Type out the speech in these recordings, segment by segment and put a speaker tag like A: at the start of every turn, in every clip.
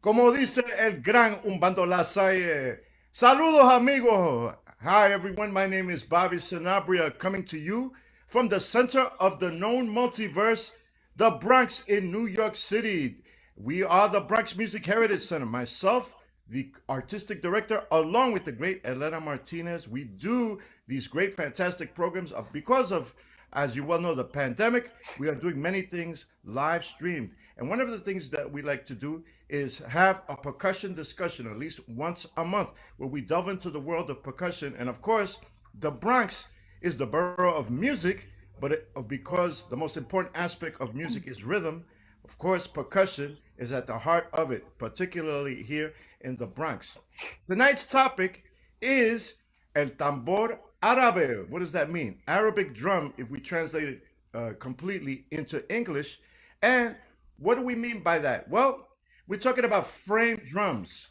A: Como dice el gran Umbando Lasalle, saludos amigos. Hi everyone, my name is Bobby Sanabria coming to you from the center of the known multiverse, the Bronx in New York City. We are the Bronx Music Heritage Center. Myself, the artistic director, along with the great Elena Martinez. We do these great, fantastic programs because of, as you well know, the pandemic. We are doing many things live streamed. And one of the things that we like to do is have a percussion discussion at least once a month where we delve into the world of percussion. And of course, the Bronx is the borough of music, but because the most important aspect of music is rhythm, of course, percussion is at the heart of it, particularly here in the Bronx. Tonight's topic is el tambor árabe. What does that mean? Arabic drum, if we translate it completely into English. And what do we mean by that? Well, we're talking about frame drums,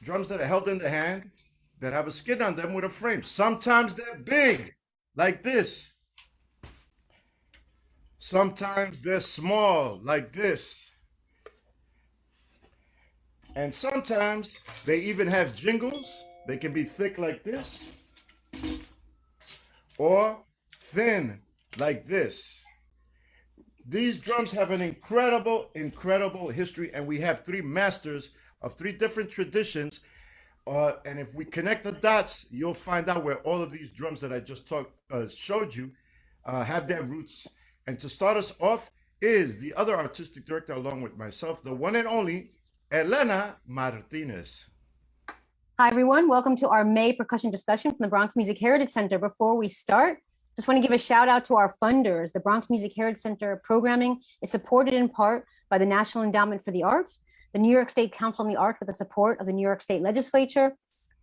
A: drums that are held in the hand that have a skin on them with a frame. Sometimes they're big, like this. Sometimes they're small, like this. And sometimes they even have jingles. They can be thick like this or thin like this. These drums have an incredible, incredible history, and we have three masters of three different traditions. And if we connect the dots, you'll find out where all of these drums that I just showed you have their roots. And to start us off is the other artistic director, along with myself, the one and only Elena Martinez.
B: Hi, everyone. Welcome to our May percussion discussion from the Bronx Music Heritage Center. Before we start, just want to give a shout out to our funders. The Bronx Music Heritage Center programming is supported in part by the National Endowment for the Arts, the New York State Council on the Arts with the support of the New York State Legislature,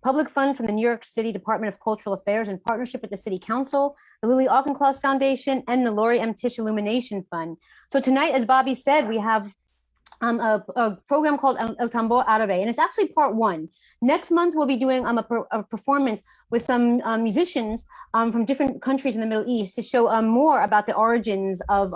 B: public funds from the New York City Department of Cultural Affairs in partnership with the City Council, the Lily Auchincloss Foundation, and the Laurie M. Tisch Illumination Fund. So tonight, as Bobby said, we have a program called El Tambor Árabe, and it's actually part one. Next month, we'll be doing a performance with some musicians from different countries in the Middle East to show more about the origins of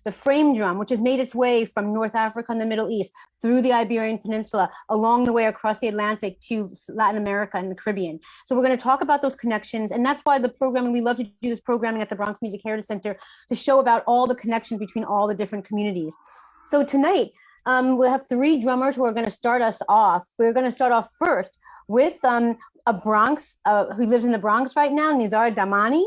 B: the frame drum, which has made its way from North Africa and the Middle East through the Iberian Peninsula, along the way across the Atlantic to Latin America and the Caribbean. So we're going to talk about those connections, and that's why the programming, we love to do this programming at the Bronx Music Heritage Center to show about all the connections between all the different communities. So tonight, we'll have three drummers who are going to start us off. We're going to start off first with a Bronx, who lives in the Bronx right now, Nizzar Dahmani,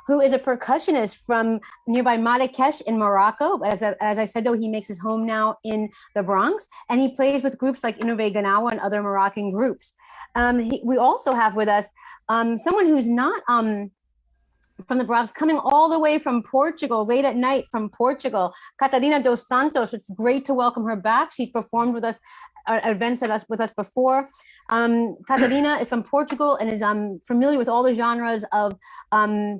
B: who is a percussionist from nearby Marrakech in Morocco. As I said, though, he makes his home now in the Bronx, and he plays with groups like Inouye Ganawa and other Moroccan groups. We also have with us someone who's not from the Bronx, coming all the way from Portugal, late at night from Portugal, Catalina Dos Santos. It's great to welcome her back. She's performed with us at events with us before. Catarina is from Portugal and is familiar with all the genres of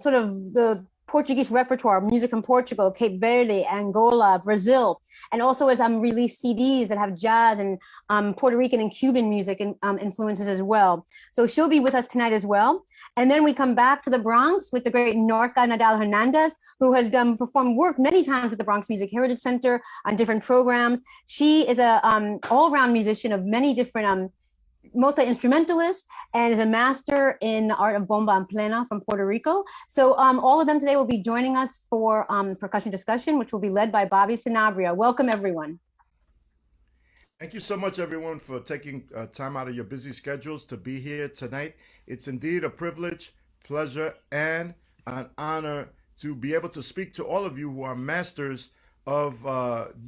B: sort of the Portuguese repertoire, music from Portugal, Cape Verde, Angola, Brazil, and also has released CDs that have jazz and Puerto Rican and Cuban music and influences as well. So she'll be with us tonight as well. And then we come back to the Bronx with the great Norka Nadal Hernández, who has performed work many times with the Bronx Music Heritage Center on different programs. She is a all-round musician of many different multi-instrumentalist and is a master in the art of bomba en plena from Puerto Rico. So all of them today will be joining us for percussion discussion, which will be led by Bobby Sanabria. Welcome, everyone.
A: Thank you so much, everyone, for taking time out of your busy schedules to be here tonight. It's indeed a privilege, pleasure, and an honor to be able to speak to all of you who are masters of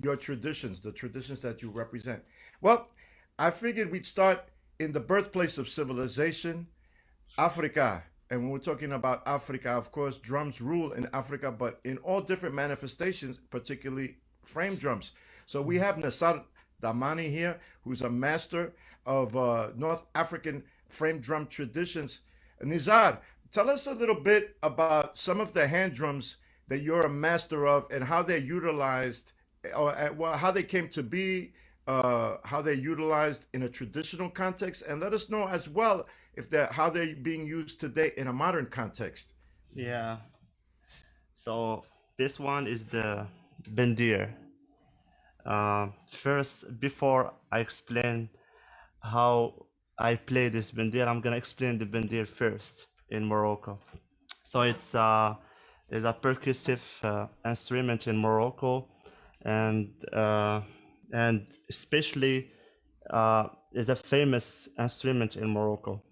A: your traditions, the traditions that you represent. Well, I figured we'd start in the birthplace of civilization, Africa. And when we're talking about Africa, of course, drums rule in Africa, but in all different manifestations, particularly frame drums. So we have Nizzar Dahmani here, who's a master of North African frame drum traditions. Nizzar, tell us a little bit about some of the hand drums that you're a master of and how they're utilized, or how they came to be, how they're utilized in a traditional context, and let us know as well if how they're being used today in a modern context.
C: Yeah. So this one is the bendir. First, before I explain how I play this bendir, I'm gonna explain the bendir first in Morocco. So it's a percussive instrument in Morocco, and especially is a famous instrument in Morocco.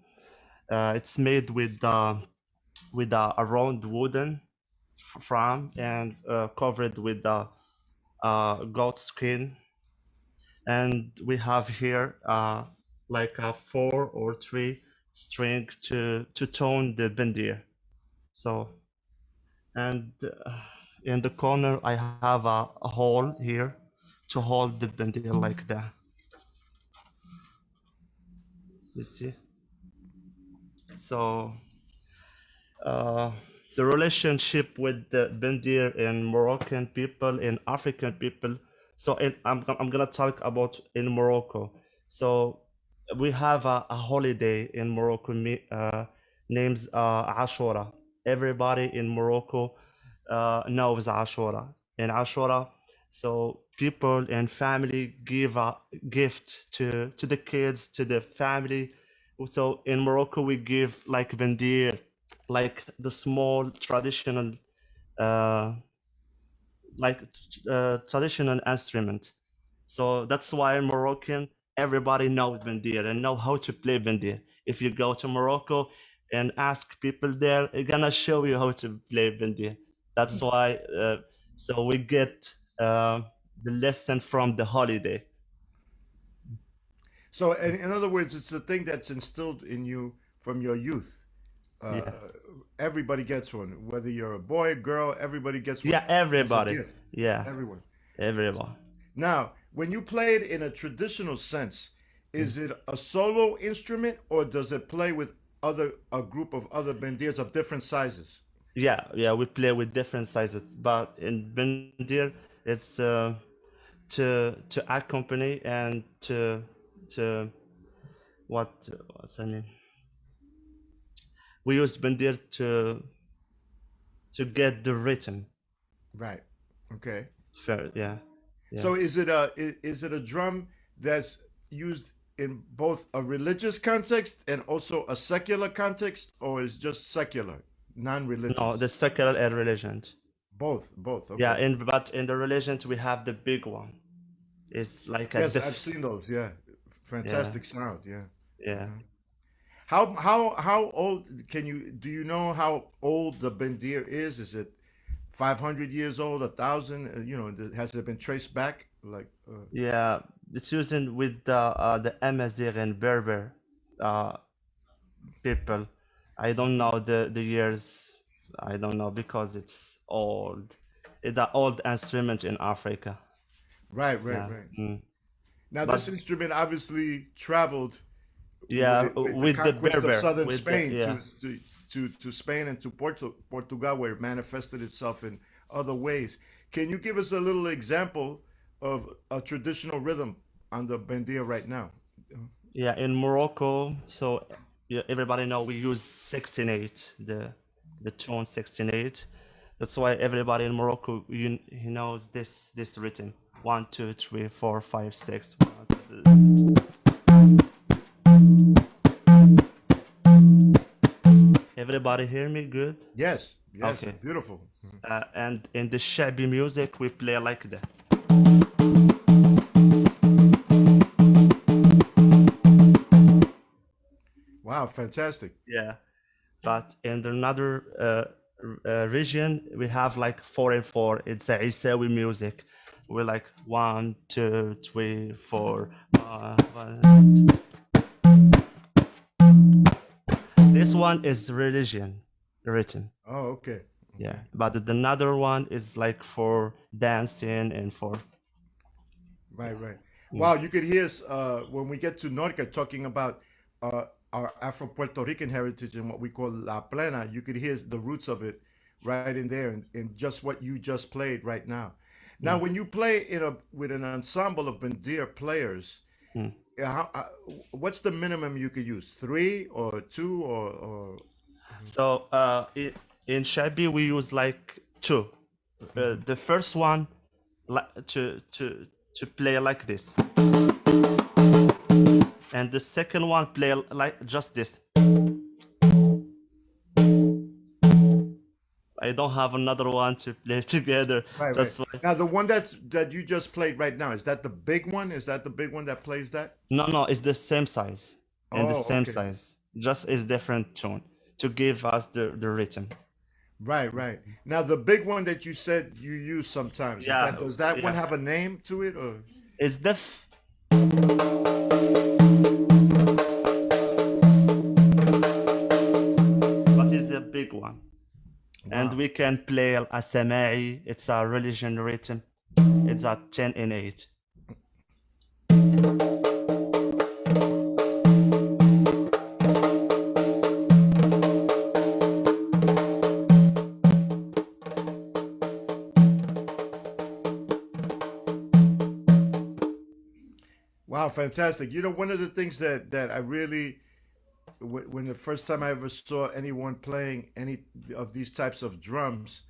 C: It's made with a round wooden frame and covered with goat skin, and we have here like a 4 or 3 string to tone the bendir. So, and in the corner I have a hole here to hold the bendir like that. You see? So uh, the relationship with the bendir in Moroccan people and African people. So I'm gonna talk about in Morocco. So we have a holiday in Morocco names Ashura. Everybody in Morocco knows Ashura. In Ashura, so people and family give a gift to the kids, to the family. So in Morocco, we give like bendir, like the small traditional, uh, traditional instrument. So that's why in Moroccan, everybody knows bendir and know how to play bendir. If you go to Morocco and ask people there, they're gonna show you how to play bendir. That's why. So we get the lesson from the holiday.
A: So, in other words, it's a thing that's instilled in you from your youth. Uh,
C: Yeah,
A: everybody gets one, whether you're a boy, girl, everybody gets one
C: yeah,
A: as a
C: everybody.
A: gift.
C: Yeah,
A: Everyone.
C: everyone.
A: Now, when you play it in a traditional sense, is it a solo instrument or does it play with a group of other bandiers of different sizes?
C: Yeah, we play with different sizes, but in bendir, it's to accompany and to what's I mean. We use bendir to get the rhythm.
A: Right. Okay.
C: Fair, yeah, yeah.
A: So is it a drum that's used in both a religious context and also a secular context, or is just secular,
C: No,
A: non-religious?
C: the secular and religion.
A: Both.
C: Yeah,
A: Okay.
C: but in the religion we have the big one. It's like a
A: Yes, I've
C: diff.
A: seen those. Yeah,
C: Yeah,
A: fantastic sound. Yeah.
C: yeah.
A: Uh-huh. How old can you do you know how old the bendir is? Is it 500 years old, 1,000? Has it been traced back? Like,
C: Yeah, it's using with the Amazigh and Berber uh, people. I don't know the years. I don't know because it's old. It's an old instrument in Africa. Yeah.
A: right.
C: Mm.
A: Now, this
C: But
A: instrument obviously traveled
C: yeah,
A: with the
C: with the
A: conquest of
C: Berber,
A: southern
C: with the
A: Spain
C: yeah.
A: to Spain and to Portugal, where it manifested itself in other ways. Can you give us a little example of a traditional rhythm on the bandia right now?
C: Yeah, in Morocco, so yeah, everybody know we use 16/8, the tone 16/8. That's why everybody in Morocco he knows this rhythm. 1, 2, 3, 4, 5, 6. Everybody hear me good?
A: Yes,
C: Okay.
A: it's beautiful.
C: And in the Shabi music, we play like that.
A: Wow, fantastic.
C: Yeah. But in another region, we have like 4/4. It's a Isawi music. We're like 1, 2, 3, 4. This one is religion written.
A: Oh, okay.
C: Yeah.
A: Okay.
C: But the another one is like for dancing and for.
A: Right.
C: Mm.
A: Wow, you could hear us when we get to Norka talking about uh, our Afro-Puerto Rican heritage and what we call La Plena. You could hear the roots of it right in there, and just what you just played right now. Now,
C: Mm.
A: when you play with an ensemble of bandir players,
C: Mm.
A: how, what's the minimum you could use? Three or two or
C: So in Shabi, we use like two. The first one, like to play like this, and the second one play like just this. I don't have another one to play together.
A: Right,
C: That's
A: right.
C: why.
A: Now the one that you just played right now, is that the big one? Is that the big one that plays that?
C: No, it's the same size and the
A: Oh,
C: same
A: okay.
C: size, just is different tone to give us the rhythm.
A: Right, right. Now the big one that you said you use sometimes,
C: Yeah,
A: does that one
C: yeah.
A: have a name to it, or?
C: It's the what is the big one? And
A: Wow.
C: we can play a sama'i. It's a religion rhythm. It's a 10 and 8.
A: Wow, fantastic. You know, one of the things that I really, when the first time I ever saw anyone playing any of these types of drums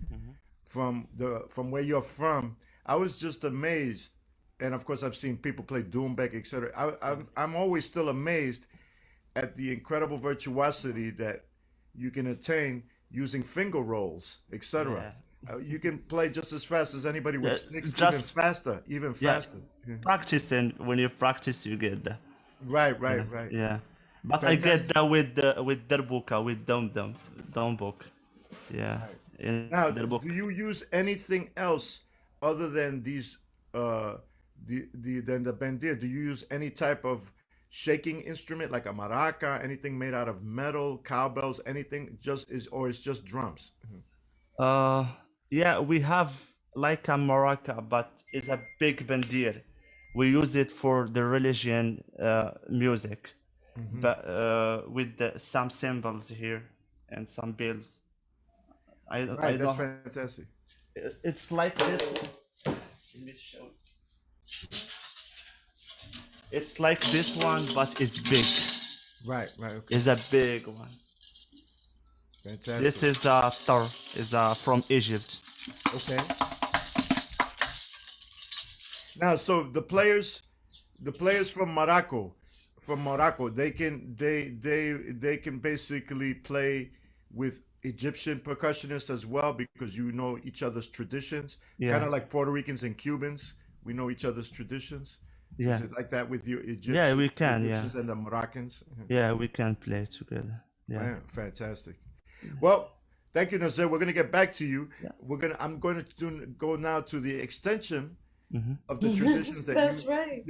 A: from where you're from, I was just amazed. And of course, I've seen people play Doombek, etc. I'm always still amazed at the incredible virtuosity that you can attain using finger rolls, etc.
C: Yeah.
A: You can play just as fast as anybody with
C: Yeah,
A: sticks,
C: just
A: even
C: yeah,
A: faster. Yeah.
C: practice, and when you practice, you get that.
A: Right,
C: Yeah,
A: right, right.
C: yeah. But I get
A: Fantastic.
C: that with darbuka, with dombok. Yeah,
A: Right.
C: in
A: Now,
C: darbuk.
A: do you use anything else other than these than the bandir? Do you use any type of shaking instrument like a maraca, anything made out of metal, cowbells, anything just is or it's just drums?
C: Uh, yeah, we have like a maraca, but it's a big bandir. We use it for the religion music,
A: Hmm.
C: but with some symbols here and some bells. I
A: Right, that's
C: don't.
A: fantastic.
C: It's like this. Let me show. It's like this one, but it's big.
A: Right, right, okay.
C: It's a big one. This
A: Fantastic.
C: is a tar. Is from Egypt.
A: Okay. Now, so the players from Morocco, they can basically play with Egyptian percussionists as well because you know each other's traditions, kind
C: Yeah,
A: of like Puerto Ricans and Cubans. We know each other's traditions. Is
C: yeah,
A: it like that with you
C: yeah. We can. Yeah,
A: Egyptians and the Moroccans?
C: yeah. We can play together. Yeah,
A: Man, fantastic. Well, thank you, Nazir. We're gonna get back to you.
C: yeah.
A: I'm going to go now to the extension
C: Mm-hmm.
A: of the traditions that
D: That's right.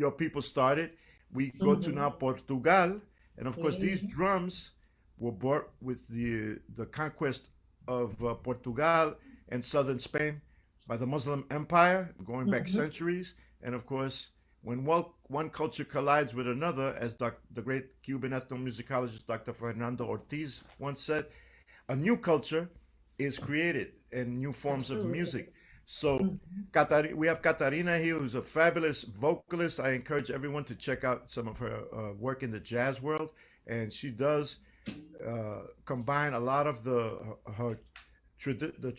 A: your people started. We go to now Portugal, and of course these drums were brought with the conquest of Portugal and southern Spain by the Muslim Empire, going back centuries. And of course, when one culture collides with another, as the great Cuban ethnomusicologist Dr. Fernando Ortiz once said, a new culture is created and new forms of
D: Absolutely.
A: music. So we have Catarina here, who's a fabulous vocalist. I encourage everyone to check out some of her work in the jazz world, and she does combine a lot of the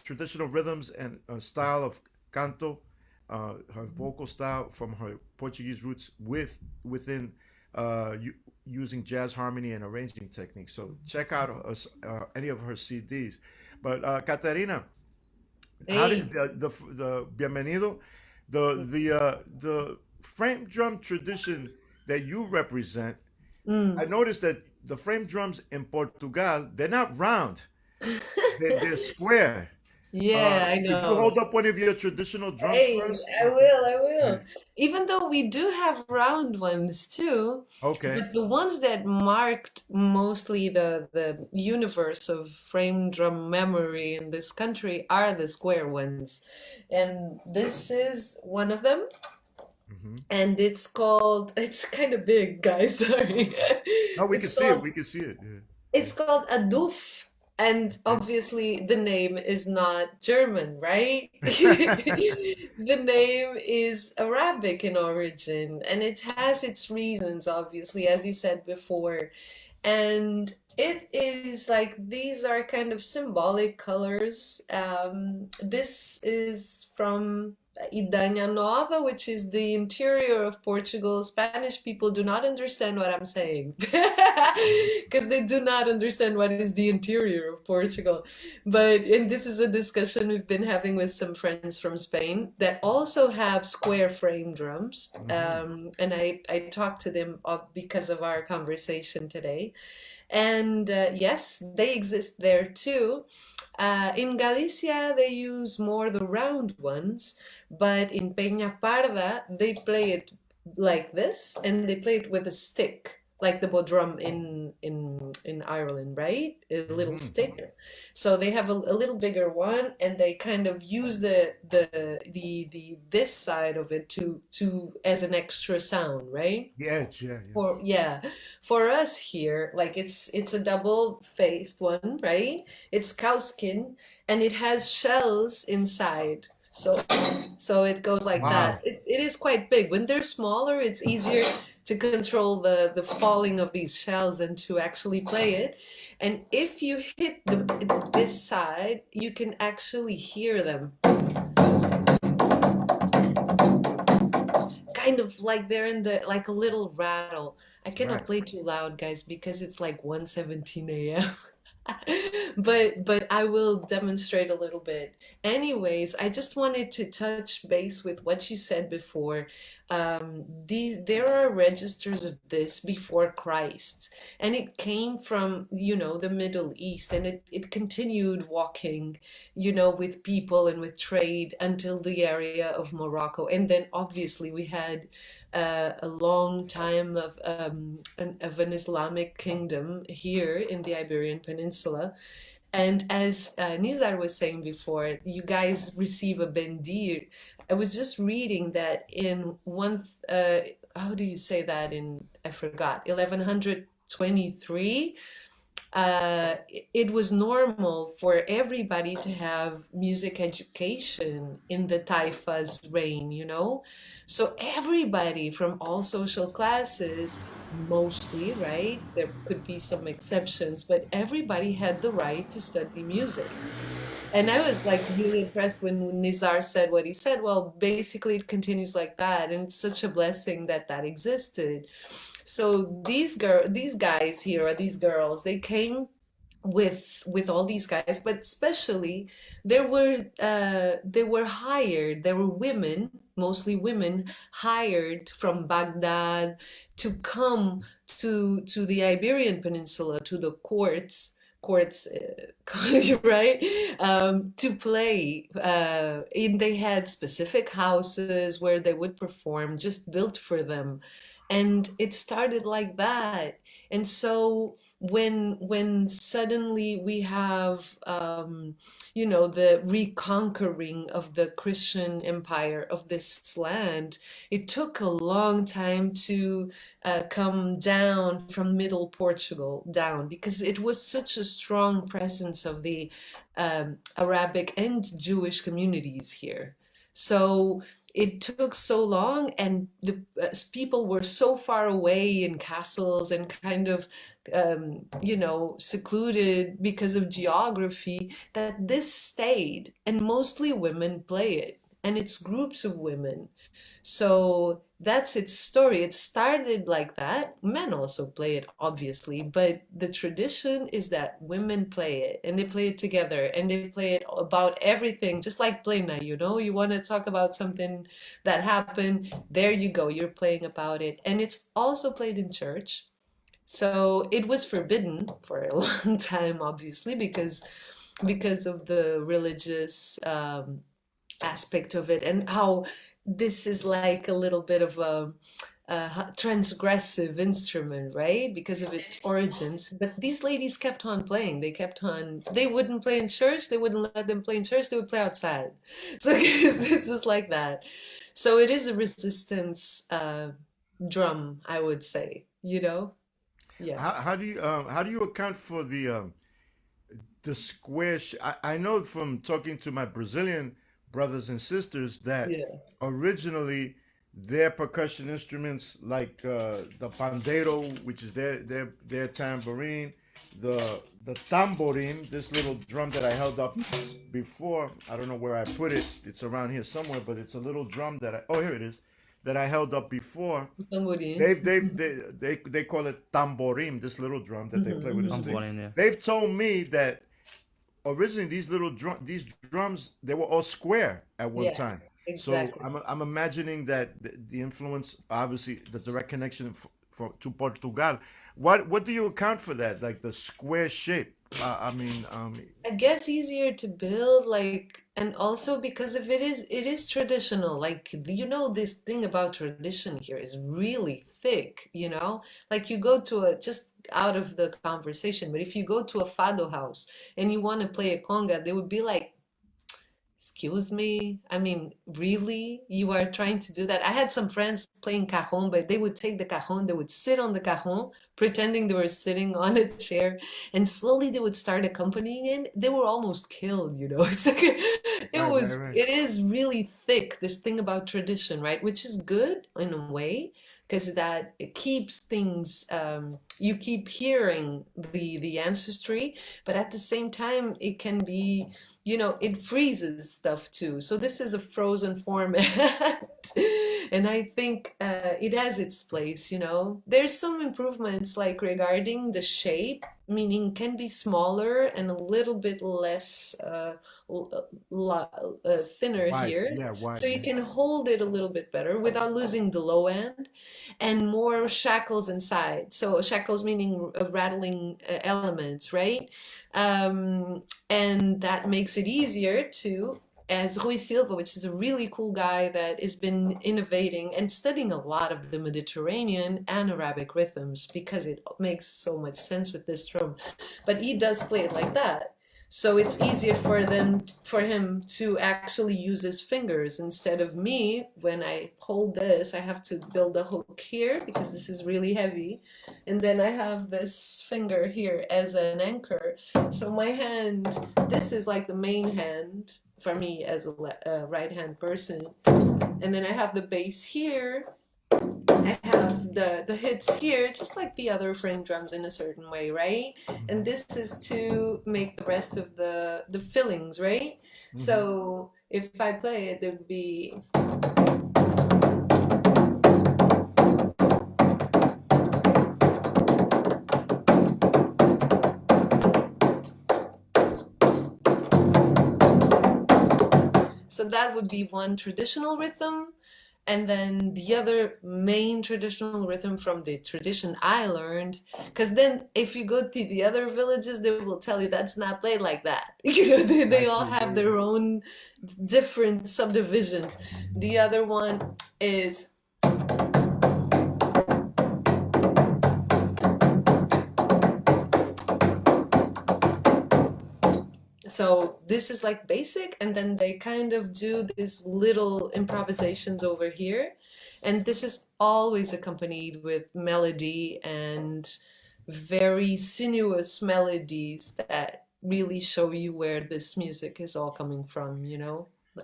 A: traditional rhythms and style of canto, her vocal style from her Portuguese roots within using jazz harmony and arranging techniques. So check out any of her CDs. But Catarina, how did
D: Hey.
A: the bienvenido the frame drum tradition that you represent? I
D: Mm.
A: noticed that the frame drums in Portugal, they're not round, they're square.
D: Yeah, I
A: Could you hold
D: know.
A: up one of your traditional drums
D: Hey,
A: for us?
D: I will. Even though we do have round ones too,
A: Okay.
D: but the ones that marked mostly the universe of frame drum memory in this country are the square ones. And this is one of them.
A: Hmm.
D: And it's kind of big, guys, sorry.
A: No, we can
D: It's
A: see it.
D: called
A: We can see it. Yeah.
D: It's called a doof, and obviously the name is not German, right? The name is Arabic in origin, and it has its reasons, obviously, as you said before. And It is like these are kind of symbolic colors. This is from Idanha Nova, which is the interior of Portugal. Spanish people do not understand what I'm saying because they do not understand what is the interior of Portugal. And this is a discussion we've been having with some friends from Spain that also have square frame drums. And I talked to them because of our conversation today. And yes, they exist there too. In Galicia, they use more the round ones, but in Peña Parda, they play it like this, and they play it with a stick, like the bodrum in Ireland, right? A little stick. So they have a little bigger one, and they kind of use the this side of it to as an extra sound, right?
A: The edge, yeah,
D: For us here, like it's a double-faced one, right? It's cowskin and it has shells inside. So it goes like
A: Wow.
D: that. It is quite big. When they're smaller, it's easier to control the falling of these shells and to actually play it. And if you hit this side, you can actually hear them. Kind of like they're in like a little rattle. I cannot play too loud, guys, because it's like 1:17 a.m. But I will demonstrate a little bit. Anyways, I just wanted to touch base with what you said before. There are registers of this before Christ, and it came from, the Middle East, and it continued walking, with people and with trade until the area of Morocco. And then obviously we had a long time of an Islamic kingdom here in the Iberian Peninsula. And as Nizar was saying before, you guys receive a bendir. I was just reading that in how do you say that I forgot, 1123, it was normal for everybody to have music education in the Taifa's reign, So everybody from all social classes, mostly, right? There could be some exceptions, but everybody had the right to study music. And I was like really impressed when Nizar said what he said. Well, basically it continues like that, and it's such a blessing that existed. So these guys here, or these girls, they came with all these guys, but especially they were hired. There were women, mostly women, hired from Baghdad to come to the Iberian Peninsula, to the courts, right? To play. And they had specific houses where they would perform, just built for them. And it started like that. And so when suddenly we have the reconquering of the Christian empire of this land, it took a long time to come down from middle Portugal down, because it was such a strong presence of the Arabic and Jewish communities here. So it took so long, and the people were so far away in castles and kind of, secluded because of geography, that this stayed, and mostly women play it, and it's groups of women. So that's its story. It started like that. Men also play it, obviously, but the tradition is that women play it, and they play it together, and they play it about everything, just like plena, you want to talk about something that happened, there you go, you're playing about it. And it's also played in church. So it was forbidden for a long time, obviously, because of the religious aspect of it, and how this is like a little bit of a transgressive instrument, right? Because of its origins. But these ladies kept on playing. They wouldn't play in church. They wouldn't let them play in church. They would play outside. So it's just like that. So it is a resistance drum, I would say, Yeah.
A: How do you account for the square? I know from talking to my Brazilian brothers and sisters that originally their percussion instruments, like the pandeiro, which is their tambourine, the tamborim, this little drum that I held up before. I don't know where I put it. It's around here somewhere, but it's a little drum that oh, here it is, that I held up before.
D: Tamborim.
A: They call it tamborim, this little drum that they play with a stick.
C: Tamborim, yeah.
A: They've told me that originally these drums, they were all square at one
D: Yeah,
A: time.
D: exactly.
A: So I'm imagining that the influence, obviously, the direct connection to Portugal. What do you account for that? Like the square shape? I mean,
D: I guess easier to build, like, and also because if it is traditional, like, this thing about tradition here is really thick, like you go to just out of the conversation, but if you go to a Fado house and you want to play a conga, they would be like, excuse me? I mean, really? You are trying to do that? I had some friends playing cajon, but they would take the cajon, they would sit on the cajon, pretending they were sitting on a chair, and slowly they would start accompanying it. They were almost killed. It's like
A: right.
D: it is really thick, this thing about tradition, right? Which is good in a way, because that it keeps things, you keep hearing the ancestry, but at the same time it can be, it freezes stuff too. So this is a frozen format. And I think it has its place. There's some improvements like regarding the shape, meaning can be smaller and a little bit less thinner
A: wide.
D: here.
A: Yeah, wide.
D: So you can hold it a little bit better without losing the low end, and more shackles inside. So shackles meaning rattling elements, right? And that makes it easier to, as Rui Silva, which is a really cool guy that has been innovating and studying a lot of the Mediterranean and Arabic rhythms, because it makes so much sense with this drum. But he does play it like that. So it's easier for him to actually use his fingers instead of me. When I hold this, I have to build a hook here because this is really heavy. And then I have this finger here as an anchor. So my hand, this is like the main hand for me as a right-hand person. And then I have the bass here. I have the hits here, just like the other frame drums in a certain way, right? And this is to make the rest of the fillings, right? So if I play it, there would be... So that would be one traditional rhythm. And then the other main traditional rhythm from the tradition I learned, because then if you go to the other villages, they will tell you that's not played like that. They all have their own different subdivisions. The other one is... So this is like basic, and then they kind of do these little improvisations over here. And this is always accompanied with melody and very sinuous melodies that really show you where this music is all coming from,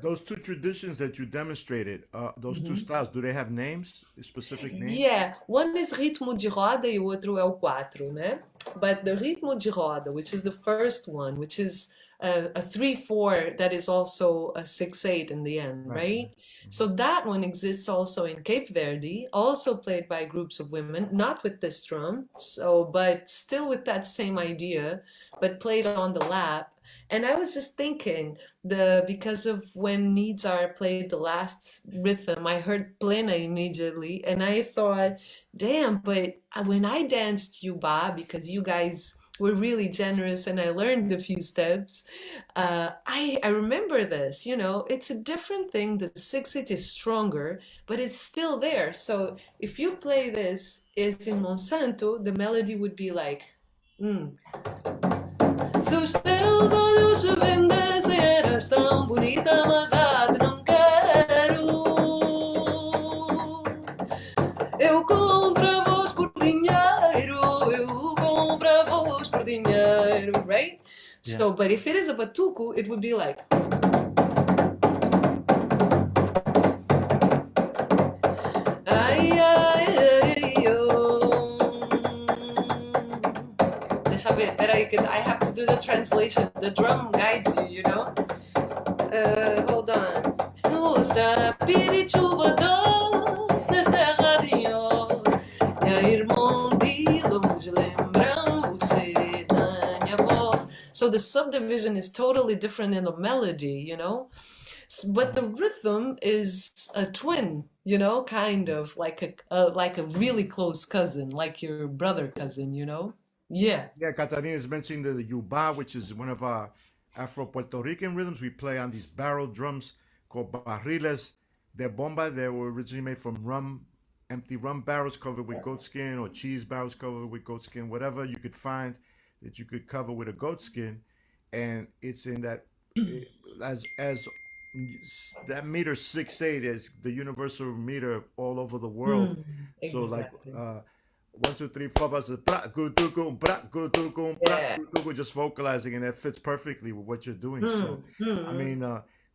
A: Those two traditions that you demonstrated, those two styles, do they have names, specific names?
D: Yeah, one is ritmo de roda e o outro é o quatro, né? But the ritmo de roda, which is the first one, which is a 3/4 that is also a 6/8 in the end, right? So that one exists also in Cape Verde, also played by groups of women, not with this drum, but still with that same idea, but played on the lap. And I was just thinking, because of when Nizzar played the last rhythm, I heard plena immediately, and I thought, damn, but when I danced Yuba, because you guys were really generous and I learned a few steps, I remember this, it's a different thing. The 6/8 is stronger, but it's still there. So if you play this, it's in Monsanto, the melody would be like, Se os teus olhos se vendessem, eras tão bonita, mas já te não quero. Eu compro-vos por dinheiro, right?
C: Yeah.
D: So, but if it is a batuco, it would be like... Deixa ver. second. I have to do the translation. The drum guides you, you know? Hold on. Nos dá pirituba doce nesta radios. Minha irmã de longe lembram você da minha voz. So the subdivision is totally different in the melody, you know? But the rhythm is a twin, you know, kind of like a really close cousin, like your brother cousin, you know? Yeah.
A: Yeah, Catarina is mentioning the yuba, which is one of our Afro-Puerto Rican rhythms. We play on these barrel drums called barriles de bomba. They were originally made from rum, empty rum barrels covered with goat skin, or cheese barrels covered with goat skin, whatever you could find that you could cover with a goat skin. And it's in that, as that meter 6/8 is the universal meter all over the world. So like
D: Exactly.
A: 1, 2, 3, 4, 5, 6, bra, gu, du, gu, bra, gu, du, gu, bra,
D: Yeah.
A: gu, du, gu, just vocalizing, and that fits perfectly with what you're doing. So I mean,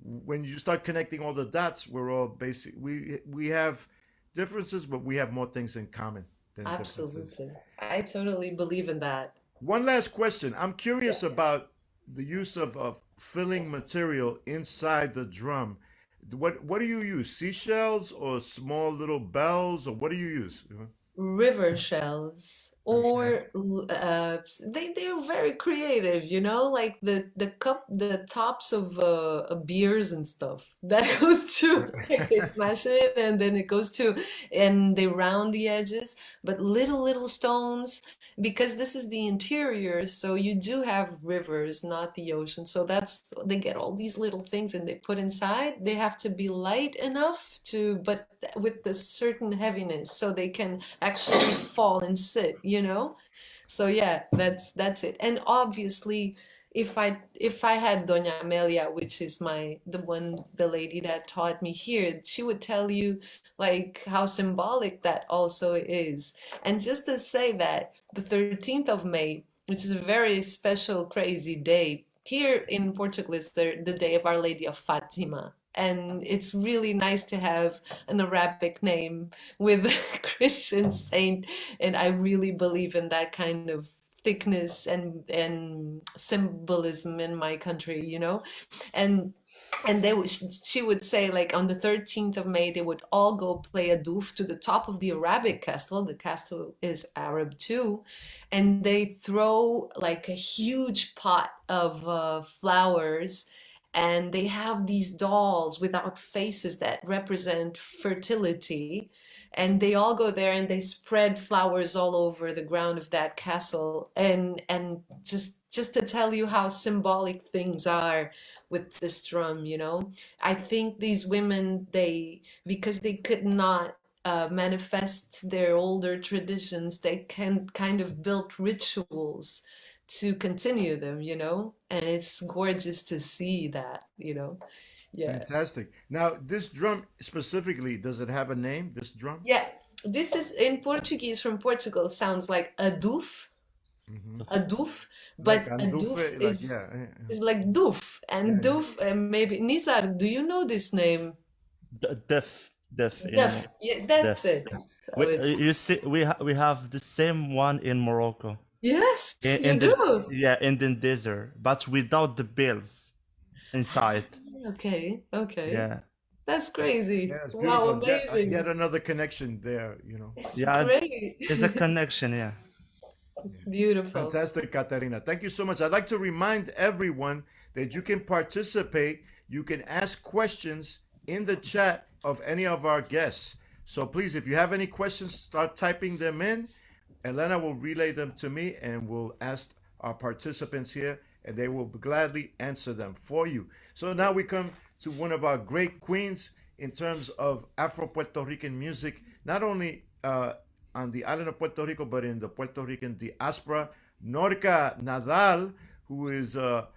A: when you start connecting all the dots, we're all basic. We have differences, but we have more things in common than differences.
D: Absolutely. I totally believe in that.
A: One last question. I'm curious
D: Yeah.
A: about the use of filling material inside the drum. What do you use? Seashells or small little bells, or what do you use?
D: River shells,
A: River
D: or they're very creative, you know, like the tops of beers and stuff that goes to, like, they smash it and then it goes to, and they round the edges, but little stones, because this is the interior, so you do have rivers, not the ocean. So that's, they get all these little things and they put inside. They have to be light enough to, but with a certain heaviness, so they can actually fall and sit, you know? So yeah, that's it. And obviously, if I had Doña Amelia, which is the lady that taught me here, she would tell you like how symbolic that also is. And just to say that the 13th of May, which is a very special, crazy day, here in Portugal is the day of Our Lady of Fatima. And it's really nice to have an Arabic name with a Christian saint, and I really believe in that kind of thickness and symbolism in my country, you know. And she would say, like, on the 13th of May they would all go play a doof to the top of the Arabic castle. The castle is Arab too, and they throw like a huge pot of flowers, and they have these dolls without faces that represent fertility, and they all go there and they spread flowers all over the ground of that castle, and just to tell you how symbolic things are with this drum, you know. I think these women, they, because they could not manifest their older traditions, they can kind of build rituals to continue them, you know, and it's gorgeous to see that, you know. Yeah.
A: Fantastic. Now, this drum specifically, does it have a name, this drum?
D: Yeah, this is in Portuguese from Portugal, sounds like
A: Hmm.
D: a doof,
A: Like
D: but a doof
A: andufe, like, yeah.
D: is like doof, and
A: Yeah.
D: doof, maybe Nizar, do you know this name?
C: Deaf in
D: Def, yeah, that's
C: deaf.
D: it. Oh, it's,
C: You see, we have the same one in Morocco,
D: yes, you
C: in the
D: do.
C: in the desert, but without the bells inside.
D: Okay, okay.
C: Yeah,
D: That's crazy.
A: Yeah, it's
D: Wow,
A: beautiful. Yet,
D: amazing.
A: yet another connection there, you know.
D: It's
C: yeah,
D: great.
C: there's a connection. Yeah.
D: Beautiful.
A: Fantastic, Catarina. Thank you so much. I'd like to remind everyone that you can participate. You can ask questions in the chat of any of our guests. So please, if you have any questions, start typing them in. Elena will relay them to me, and we'll ask our participants here, and they will gladly answer them for you. So now we come to one of our great queens in terms of Afro-Puerto Rican music, not only on the island of Puerto Rico, but in the Puerto Rican diaspora, Norka Nadal, who is a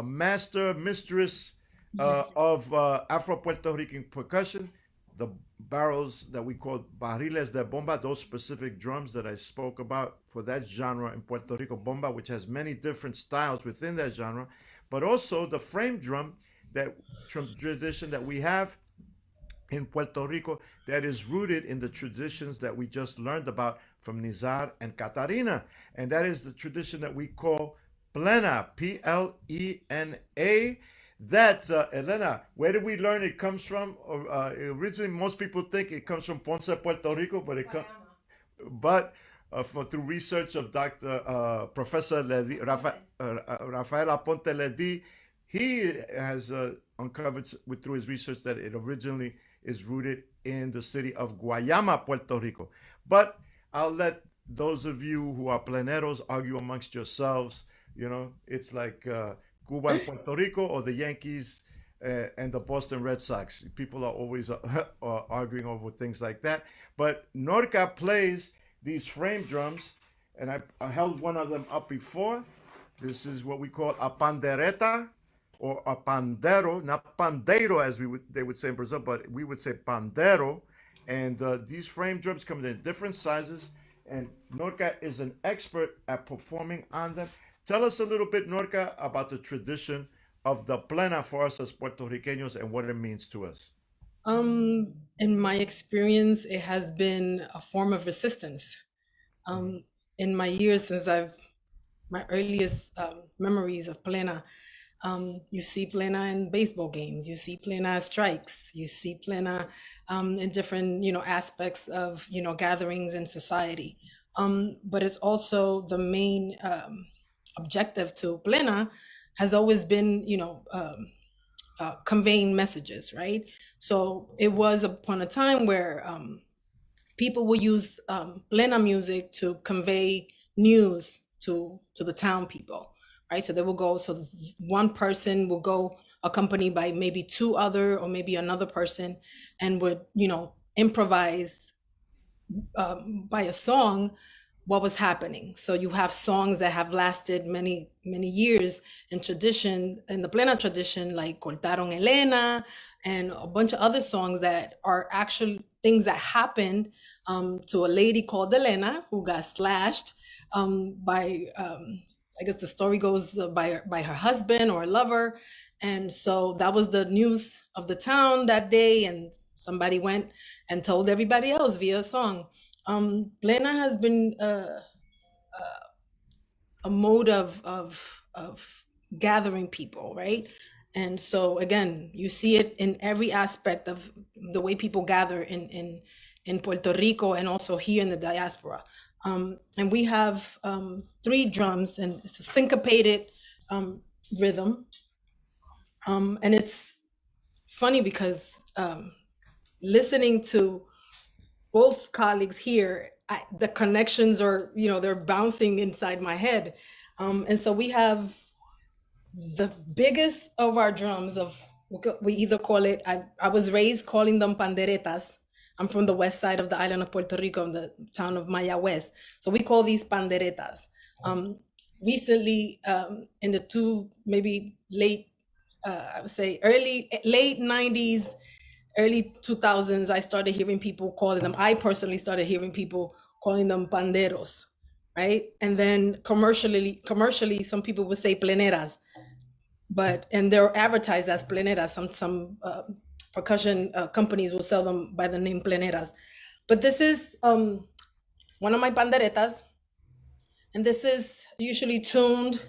A: master mistress of Afro-Puerto Rican percussion, the barrels that we call barriles de bomba, those specific drums that I spoke about for that genre in Puerto Rico, bomba, which has many different styles within that genre, but also the frame drum, that tradition that we have in Puerto Rico that is rooted in the traditions that we just learned about from Nizar and Catarina. And that is the tradition that we call Plena, Plena. That, Elena, where did we learn it comes from? Originally, most people think it comes from Ponce, Puerto Rico, but through research of Professor Rafael Aponte Ledi, he has uncovered through his research that it originally is rooted in the city of Guayama, Puerto Rico. But I'll let those of you who are pleneros argue amongst yourselves. You know, it's like Cuba and Puerto Rico, or the Yankees and the Boston Red Sox. People are always arguing over things like that. But Norka plays these frame drums, and I held one of them up before. This is what we call a pandereta, or a pandero, not pandero as they would say in Brazil, but we would say pandero. And these frame drums come in different sizes, and Norka is an expert at performing on them. Tell us a little bit, Norka, about the tradition of the plena for us as Puerto Ricanos and what it means to us.
E: In my experience, it has been a form of resistance. In my years since my earliest memories of plena, you see plena in baseball games, you see plena strikes, you see plena in different, aspects of, gatherings in society. But it's also the main objective to plena has always been, conveying messages, right? So it was upon a time where people will use plena music to convey news to the town people, right? So they will go, so one person will go accompanied by maybe two other, or maybe another person, and would, improvise by a song what was happening. So you have songs that have lasted many, many years in tradition, in the plena tradition, like Cortaron Elena, and a bunch of other songs that are actual things that happened to a lady called Elena, who got slashed by, I guess the story goes, by her husband or a lover. And so that was the news of the town that day, and somebody went and told everybody else via a song. Plena has been a mode of gathering people, right? And so again, you see it in every aspect of the way people gather in Puerto Rico, and also here in the diaspora. And we have 3 drums, and it's a syncopated rhythm. And it's funny because listening to both colleagues here, the connections are, they're bouncing inside my head. And so we have the biggest of our drums we either call it, I was raised calling them panderetas. I'm from the west side of the island of Puerto Rico, in the town of Mayagüez. So we call these panderetas. Recently, in the maybe late, I would say late 90s, early 2000s, I started hearing people calling them, I personally started hearing people calling them panderos, right? And then commercially, some people would say pleneras, and they're advertised as pleneras. Some percussion companies will sell them by the name pleneras. But this is one of my panderetas, and this is usually tuned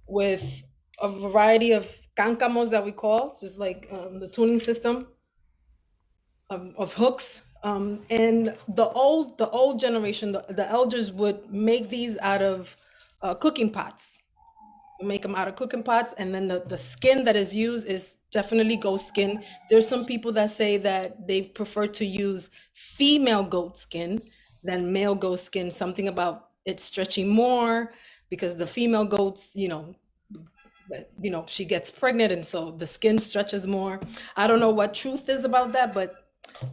E: with a variety of cáncamos that we call, just like the tuning system of hooks. And the old generation, the elders would make these out of cooking pots. Make them out of cooking pots, and then the skin that is used is definitely goat skin. There's some people that say that they prefer to use female goat skin than male goat skin, something about it stretching more, because the female goats, she gets pregnant, and so the skin stretches more. I don't know what truth is about that, but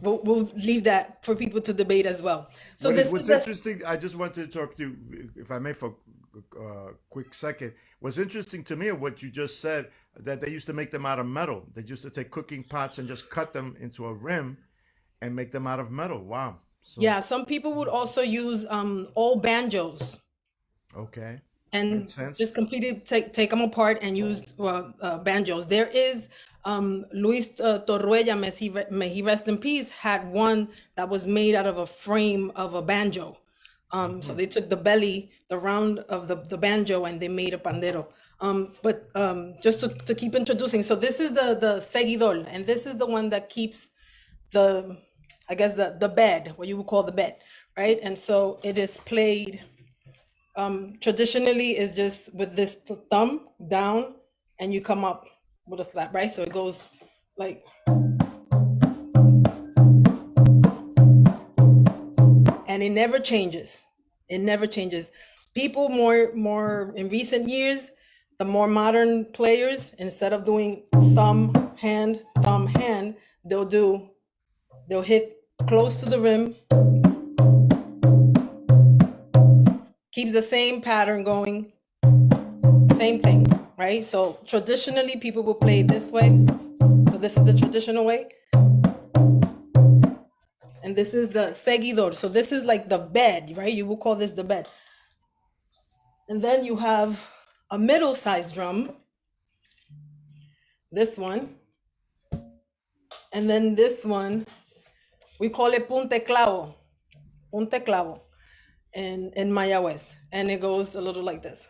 E: we'll leave that for people to debate as well. So what's
A: interesting, I just want to interrupt you, if I may, for a quick second. What's interesting to me of what you just said, that they used to make them out of metal. They used to take cooking pots and just cut them into a rim and make them out of metal. Wow. So,
E: yeah, some people would also use old banjos.
A: Okay.
E: And just completely take them apart and use banjos. There is Luis Torruella, may he rest in peace, had one that was made out of a frame of a banjo. So they took the belly, the round of the banjo, and they made a pandero. But just to keep introducing, so this is the seguidor, and this is the one that keeps the, I guess, the bed, what you would call the bed, right? And so it is played traditionally is just with this thumb down, and you come up with a slap, right? So it goes like, and it never changes. It never changes. People more in recent years, the more modern players, instead of doing thumb, hand, they'll hit close to the rim, keeps the same pattern going, same thing, right? So traditionally people will play this way. So this is the traditional way. And this is the seguidor. So this is like the bed, right? You will call this the bed. And then you have a middle-sized drum, this one. And then this one, we call it punte clavo in Maya West. And it goes a little like this.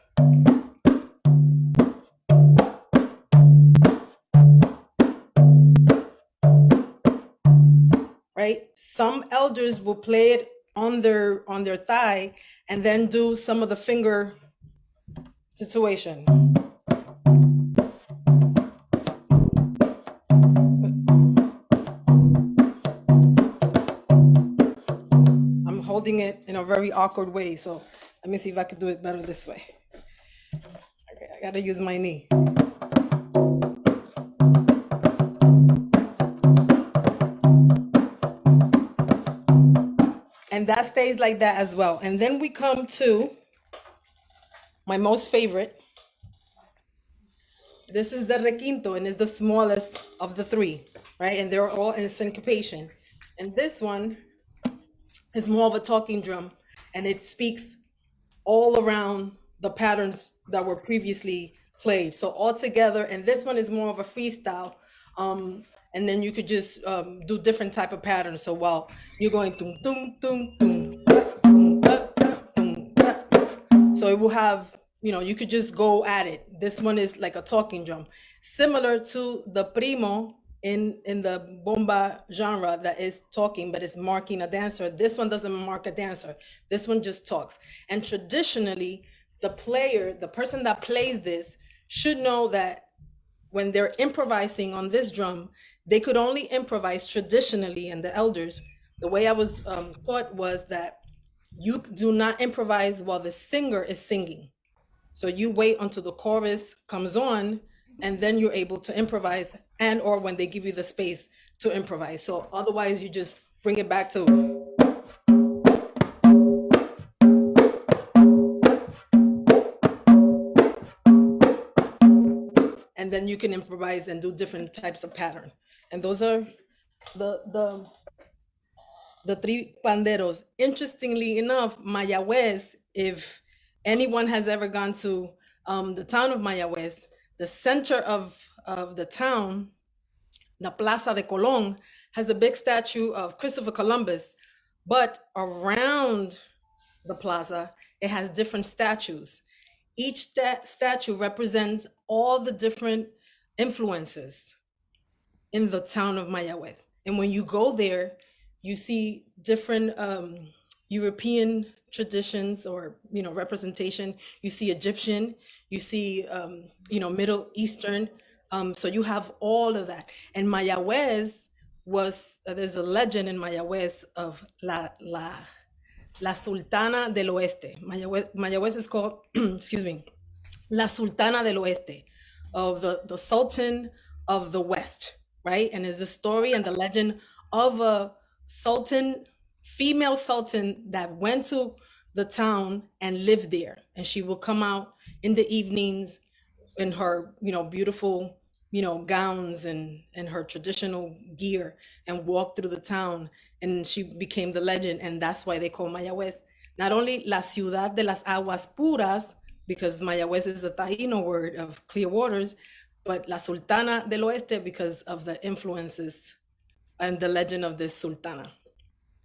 E: Right? Some elders will play it on their thigh and then do some of the finger situation. I'm holding it in a very awkward way, so let me see if I can do it better this way. Okay, I gotta use my knee. And that stays like that as well. And then we come to my most favorite. This is the requinto, and it's the smallest of the three, right? And they're all in syncopation. And this one is more of a talking drum, and it speaks all around the patterns that were previously played. So all together, and this one is more of a freestyle. And then you could just do different type of patterns. So while you're going tum tum tum tum, so it will have, you could just go at it. This one is like a talking drum, similar to the primo in the bomba genre that is talking, but it's marking a dancer. This one doesn't mark a dancer. This one just talks. And traditionally, the person that plays this should know that when they're improvising on this drum, they could only improvise traditionally, and the elders, the way I was taught was that you do not improvise while the singer is singing. So you wait until the chorus comes on, and then you're able to improvise, and or when they give you the space to improvise. So otherwise you just bring it back to, and then you can improvise and do different types of pattern. And those are the three panderos. Interestingly enough, Mayagüez, if anyone has ever gone to the town of Mayagüez, the center of the town, the Plaza de Colón, has a big statue of Christopher Columbus, but around the plaza, it has different statues. Each statue represents all the different influences in the town of Mayagüez. And when you go there, you see different European traditions or, representation. You see Egyptian, you see, Middle Eastern. So you have all of that. And Mayagüez there's a legend in Mayagüez of La Sultana del Oeste. Mayagüez is called, excuse me, La Sultana del Oeste, of the Sultan of the West, right? And it's the story and the legend of a sultan, female sultan, that went to the town and lived there. And she will come out in the evenings in her, beautiful, gowns and her traditional gear, and walk through the town. And she became the legend. And that's why they call Mayagüez not only La Ciudad de las Aguas Puras, because Mayagüez is a Taino word of clear waters, but La Sultana del Oeste because of the influences and the legend of this sultana.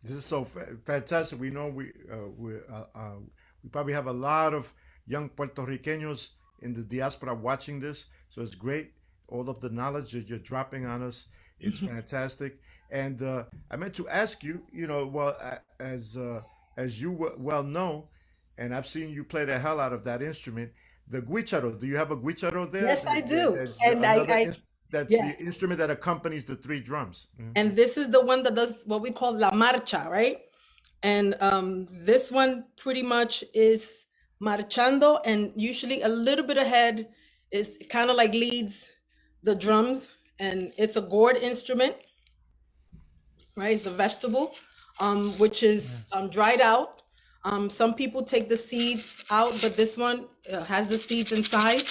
A: This is so fantastic. We know we probably have a lot of young Puerto Ricanos in the diaspora watching this, so it's great. All of the knowledge that you're dropping on us, it's fantastic. And I meant to ask you, well, as you well know, and I've seen you play the hell out of that instrument, the guicharo. Do you have a guicharo there?
E: Yes, I do.
A: That's
E: And
A: that's
E: yeah.
A: the instrument that accompanies the three drums.
E: And this is the one that does what we call la marcha, right? And this one pretty much is marchando, and usually a little bit ahead is kind of like leads the drums, and it's a gourd instrument, right? It's a vegetable, which is dried out. Some people take the seeds out, but this one has the seeds inside,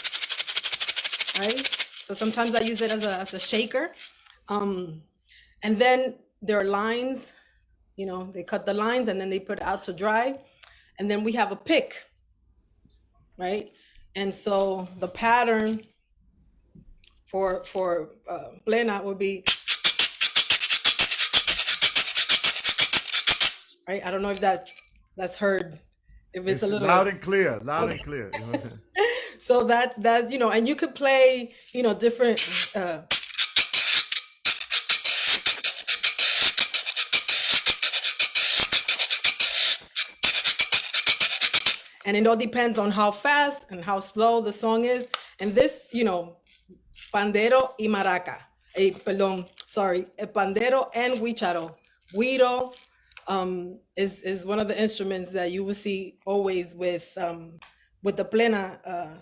E: right? So sometimes I use it as a shaker. And then there are lines, they cut the lines and then they put it out to dry. And then we have a pick, right? And so the pattern for plena would be, right? I don't know if that's heard. If it's a little
A: loud and clear, loud and clear.
E: So that's and you could play, different and it all depends on how fast and how slow the song is. And this, pandero y maraca. Pandero and huicharo. Guiro is one of the instruments that you will see always with the plena,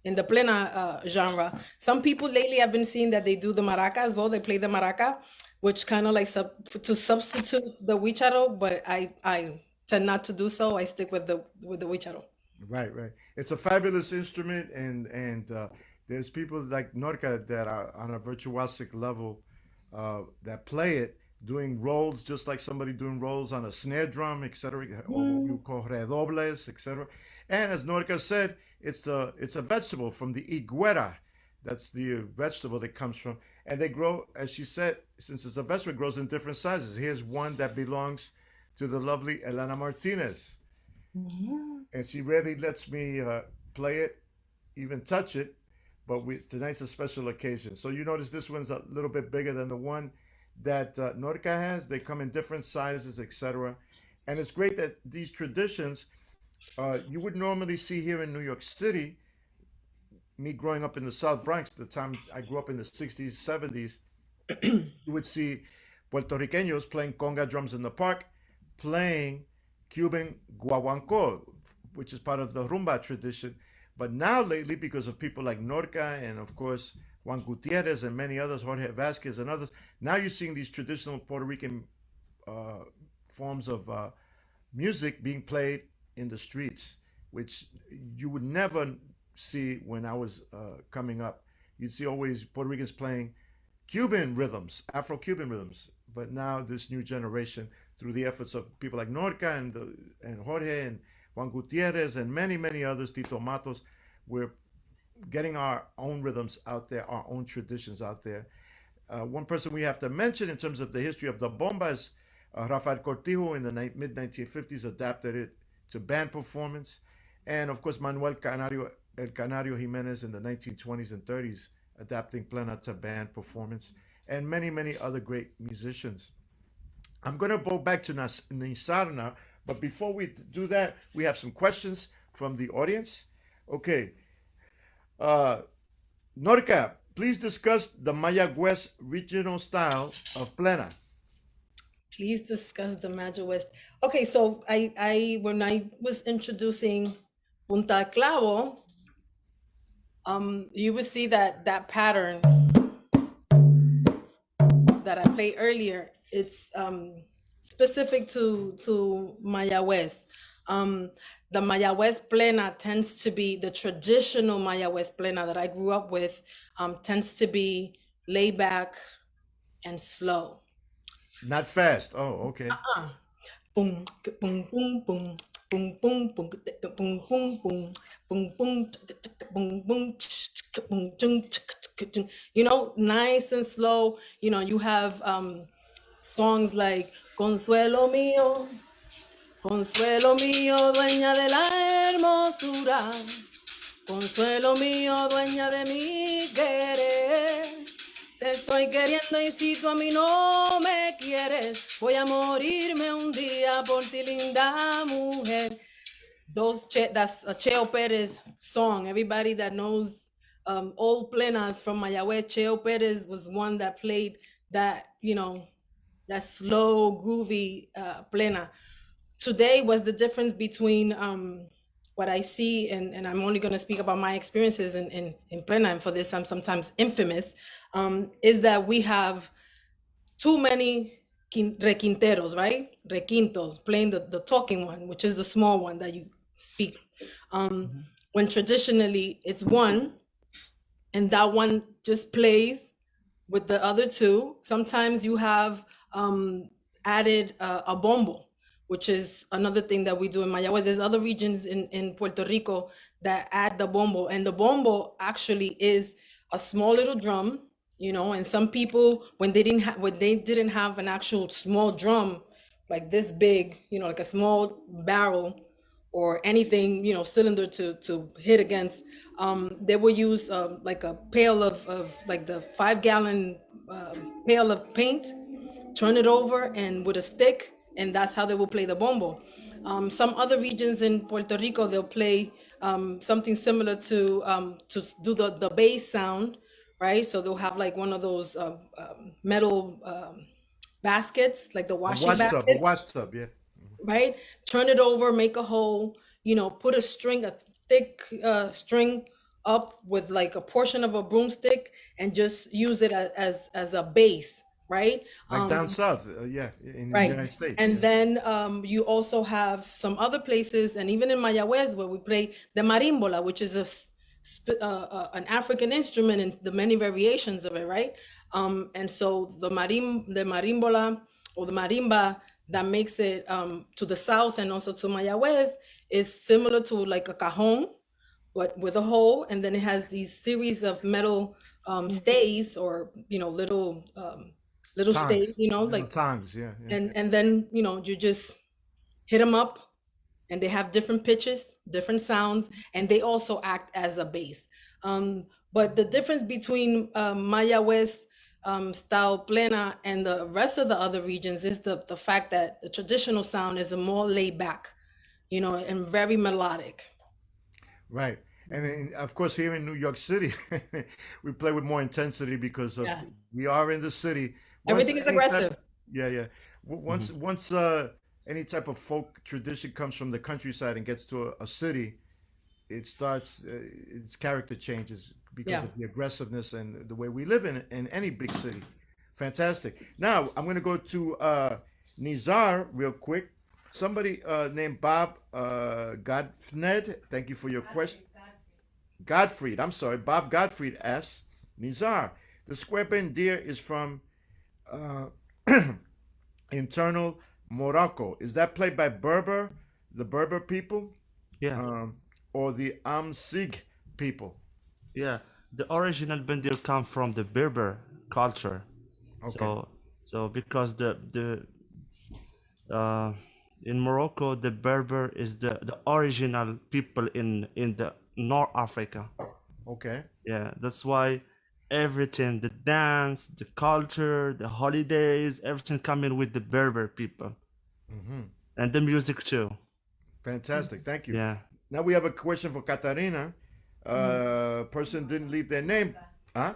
E: in the plena genre. Some people lately have been seeing that they do the maraca as well. They play the maraca, which kind of like to substitute the huicharo, but I tend not to do so. I stick with the huicharo.
A: Right. It's a fabulous instrument, and there's people like Norka that are on a virtuosic level that play it, doing rolls just like somebody doing rolls on a snare drum, etc., or what we call redobles, etc. And as Norka said, it's a vegetable from the higuera. That's the vegetable that comes from, and they grow, as she said, since it's a vegetable, it grows in different sizes. Here's one that belongs to the lovely Elena Martinez. And she rarely lets me play it, even touch it, but tonight's a special occasion. So you notice this one's a little bit bigger than the one that Norka has. They come in different sizes, etc. And it's great that these traditions you would normally see here in New York City. Me growing up in the South Bronx, the time I grew up in the 60s, 70s, you would see Puerto Ricanos playing conga drums in the park, playing Cuban guaguancó, which is part of the rumba tradition. But now lately, because of people like Norca and of course Juan Gutierrez and many others, Jorge Vasquez and others, now you're seeing these traditional Puerto Rican forms of music being played in the streets, which you would never see when I was coming up. You'd see always Puerto Ricans playing Cuban rhythms, Afro-Cuban rhythms. But now this new generation, through the efforts of people like Norca and Jorge and Juan Gutierrez and many, many others, Tito Matos, we're getting our own rhythms out there, our own traditions out there. One person we have to mention in terms of the history of the bomba is Rafael Cortijo in the mid-1950s adapted it to band performance. And of course, Manuel El Canario Jimenez in the 1920s and 30s adapting plena to band performance, and many, many other great musicians. I'm going to go back to Nizar now, but before we do that, we have some questions from the audience. Okay. Norca, please discuss the Mayagüez regional style of plena.
E: Please discuss the Mayagüez. Okay, so I when I was introducing Punta Clavo, you would see that pattern that I played earlier. It's specific to Mayagüez. The Mayagüez plena tends to be the traditional Mayagüez plena that I grew up with, tends to be laid back and slow.
A: Not fast. Oh, okay.
E: Boom, boom, boom, boom. Boom, boom, boom, boom, boom, boom, boom, boom, boom, boom, boom, nice and slow. You have songs like Consuelo mío, dueña de la hermosura. Consuelo mío, dueña de mi querer. Te estoy queriendo y si tú a mí no me quieres, voy a morirme un día por ti, linda mujer. That's a Cheo Perez song. Everybody that knows old plenas from Mayagüez, Cheo Perez was one that played that, that slow, groovy plena. Today was the difference between what I see, and I'm only going to speak about my experiences in plena, and for this I'm sometimes infamous, is that we have too many requinteros, right? Requintos, playing the talking one, which is the small one that you speak. When traditionally it's one, and that one just plays with the other two. Sometimes you have added a bombo, which is another thing that we do in Mayagüez. There's other regions in Puerto Rico that add the bombo, and the bombo actually is a small little drum, and some people, when they didn't have an actual small drum like this big, like a small barrel or anything, cylinder to hit against, they will use like a pail of like the 5-gallon pail of paint, turn it over and with a stick, and that's how they will play the bombo. Some other regions in Puerto Rico, they'll play something similar to do the bass sound, right? So they'll have like one of those metal baskets, like the washing basket.
A: A wash tub, yeah.
E: Right? Turn it over, make a hole, put a thick string up with like a portion of a broomstick and just use it as a base, right?
A: Like down south, yeah, in the
E: Right.
A: United States.
E: And
A: yeah.
E: then you also have some other places, and even in Mayagüez, where we play the marimbola, which is an African instrument and the many variations of it, right? And so the marimbola or the marimba that makes it to the south and also to Mayagüez is similar to like a cajon, but with a hole, and then it has these series of metal stays, or little
A: Tongs,
E: stays,
A: little tongs, yeah.
E: and then you just hit them up, and they have different pitches, different sounds, and they also act as a bass. But the difference between Mayagüez style plena and the rest of the other regions is the fact that the traditional sound is a more laid back, and very melodic.
A: Right. And of course, here in New York City, we play with more intensity because we are in the city.
E: Everything is aggressive.
A: Yeah. Once any type of folk tradition comes from the countryside and gets to a city, it starts its character changes because of the aggressiveness and the way we live in any big city. Fantastic. Now I'm going to go to Nizar real quick. Somebody named Bob Godfned, thank you for your question. Godfried, I'm sorry, Bob Godfried asks, Nizar, the square bendir is from internal Morocco. Is that played by the Berber people?
C: Yeah.
A: Or the Amsig people?
C: Yeah. The original bendir come from the Berber culture.
A: Okay.
C: So because the in Morocco, the Berber is the original people in the North Africa.
A: Okay.
C: Yeah, that's why everything, the dance, the culture, the holidays, everything coming with the Berber people. And the music too.
A: Fantastic. Thank you.
C: Yeah.
A: Now we have a question for Catarina. Person didn't leave their name. Huh?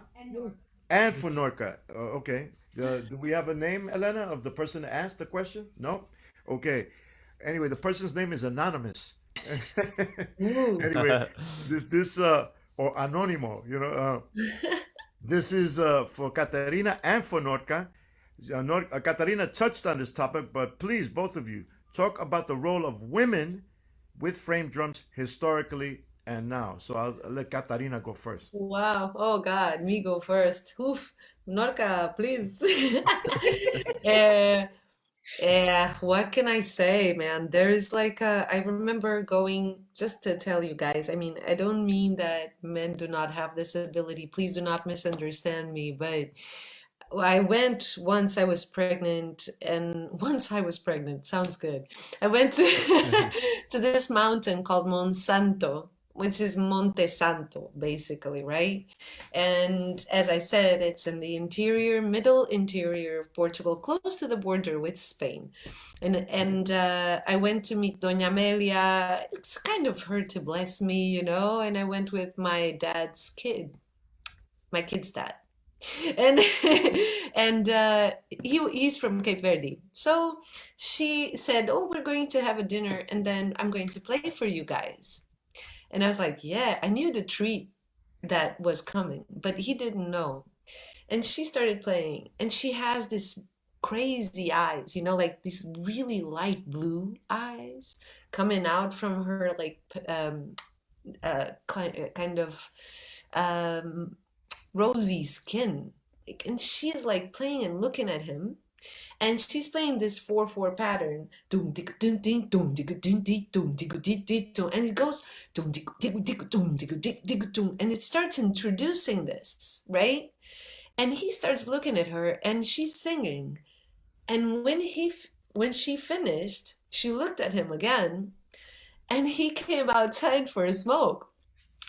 A: And for Norka. Okay. Do we have a name, Elena, of the person that asked the question? No? Okay. Anyway, the person's name is anonymous. Anyway, this or anonimo, this is for Catarina and for Norka. Catarina touched on this topic, but please, both of you, talk about the role of women with frame drums historically and now. So I'll let Catarina go first.
D: Wow. Oh God, me go first. Oof. Norka, please. What can I say, man? There is like I remember going, just to tell you guys, I mean, I don't mean that men do not have this ability. Please do not misunderstand me, but I went once I was pregnant, and once I was pregnant, sounds good. I went to to this mountain called Monsanto, which is Monte Santo, basically, right? And as I said, it's in the interior, middle interior of Portugal, close to the border with Spain. And I went to meet Doña Amelia. It's kind of her to bless me, you know, and I went with my dad's kid, my kid's dad. And he's from Cape Verde. So she said, "Oh, we're going to have a dinner, and then I'm going to play for you guys." And I was like, "Yeah, I knew the treat that was coming, but he didn't know." And she started playing, and she has this crazy eyes, you know, like these really light blue eyes coming out from her, like kind of rosy skin. And she's like playing and looking at him, and she's playing this 4/4 pattern, and it goes, and it starts introducing this, right? And he starts looking at her, and she's singing. And when she finished, she looked at him again, and he came outside for a smoke.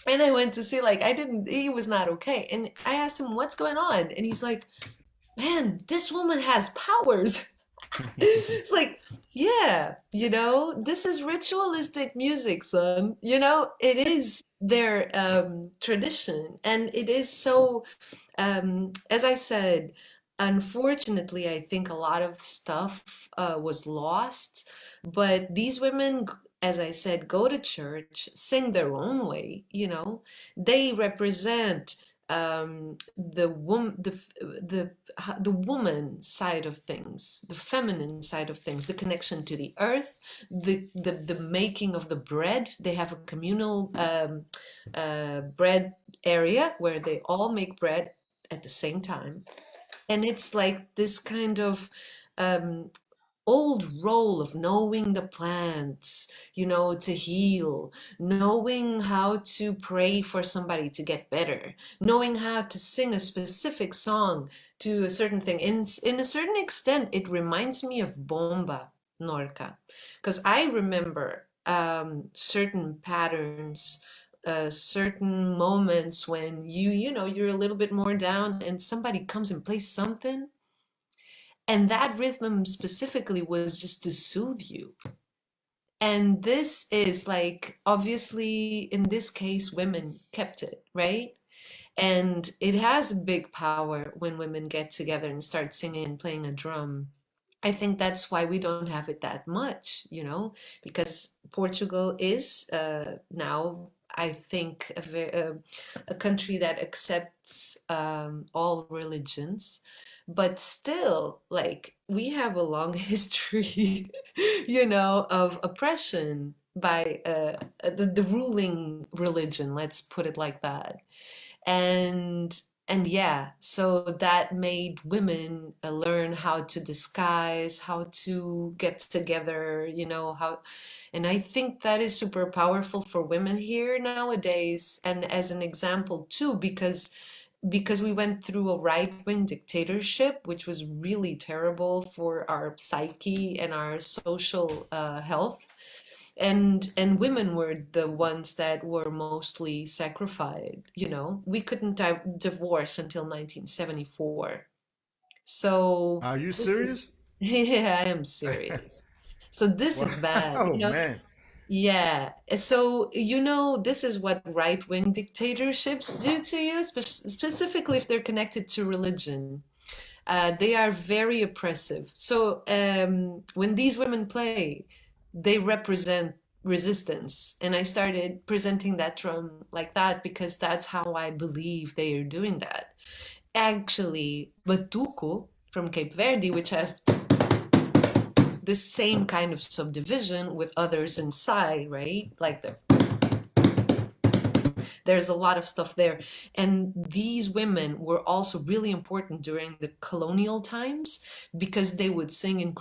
D: And I went to see, like, he was not okay. And I asked him, "What's going on?" And he's like, "Man, this woman has powers." It's like, yeah, you know, this is ritualistic music, son. You know, it is their tradition. And it is so, as I said, unfortunately, I think a lot of stuff was lost. But these women, as I said, go to church, sing their own way, you know. They represent the woman side of things, the feminine side of things, the connection to the earth, the making of the bread. They have a communal bread area where they all make bread at the same time. And it's like this kind of old role of knowing the plants, you know, to heal, knowing how to pray for somebody to get better, knowing how to sing a specific song to a certain thing. In a certain extent, it reminds me of bomba, Norka, because I remember certain patterns, certain moments when you know, you're a little bit more down and somebody comes and plays something. And that rhythm specifically was just to soothe you. And this is like, obviously, in this case, women kept it, right? And it has a big power when women get together and start singing and playing a drum. I think that's why we don't have it that much, you know, because Portugal is now, I think, a country that accepts all religions. But still, like, we have a long history, you know, of oppression by the ruling religion, let's put it like that. And yeah, so that made women learn how to disguise, how to get together, you know, how, and I think that is super powerful for women here nowadays. And as an example too, because we went through a right-wing dictatorship, which was really terrible for our psyche and our social health. And women were the ones that were mostly sacrificed, you know. We couldn't divorce until 1974. So
A: Are you
D: this is,
A: serious?
D: yeah, I am serious. So this is bad,
A: Wow,
D: you know.
A: man.
D: Yeah. So, you know, this is what right-wing dictatorships do to you, specifically if they're connected to religion. They are very oppressive. So, when these women play, they represent resistance. And I started presenting that drum like that because that's how I believe they are doing that. Actually, Batuco from Cape Verde, which has the same kind of subdivision with others inside, right? Like there's a lot of stuff there. And these women were also really important during the colonial times because they would sing in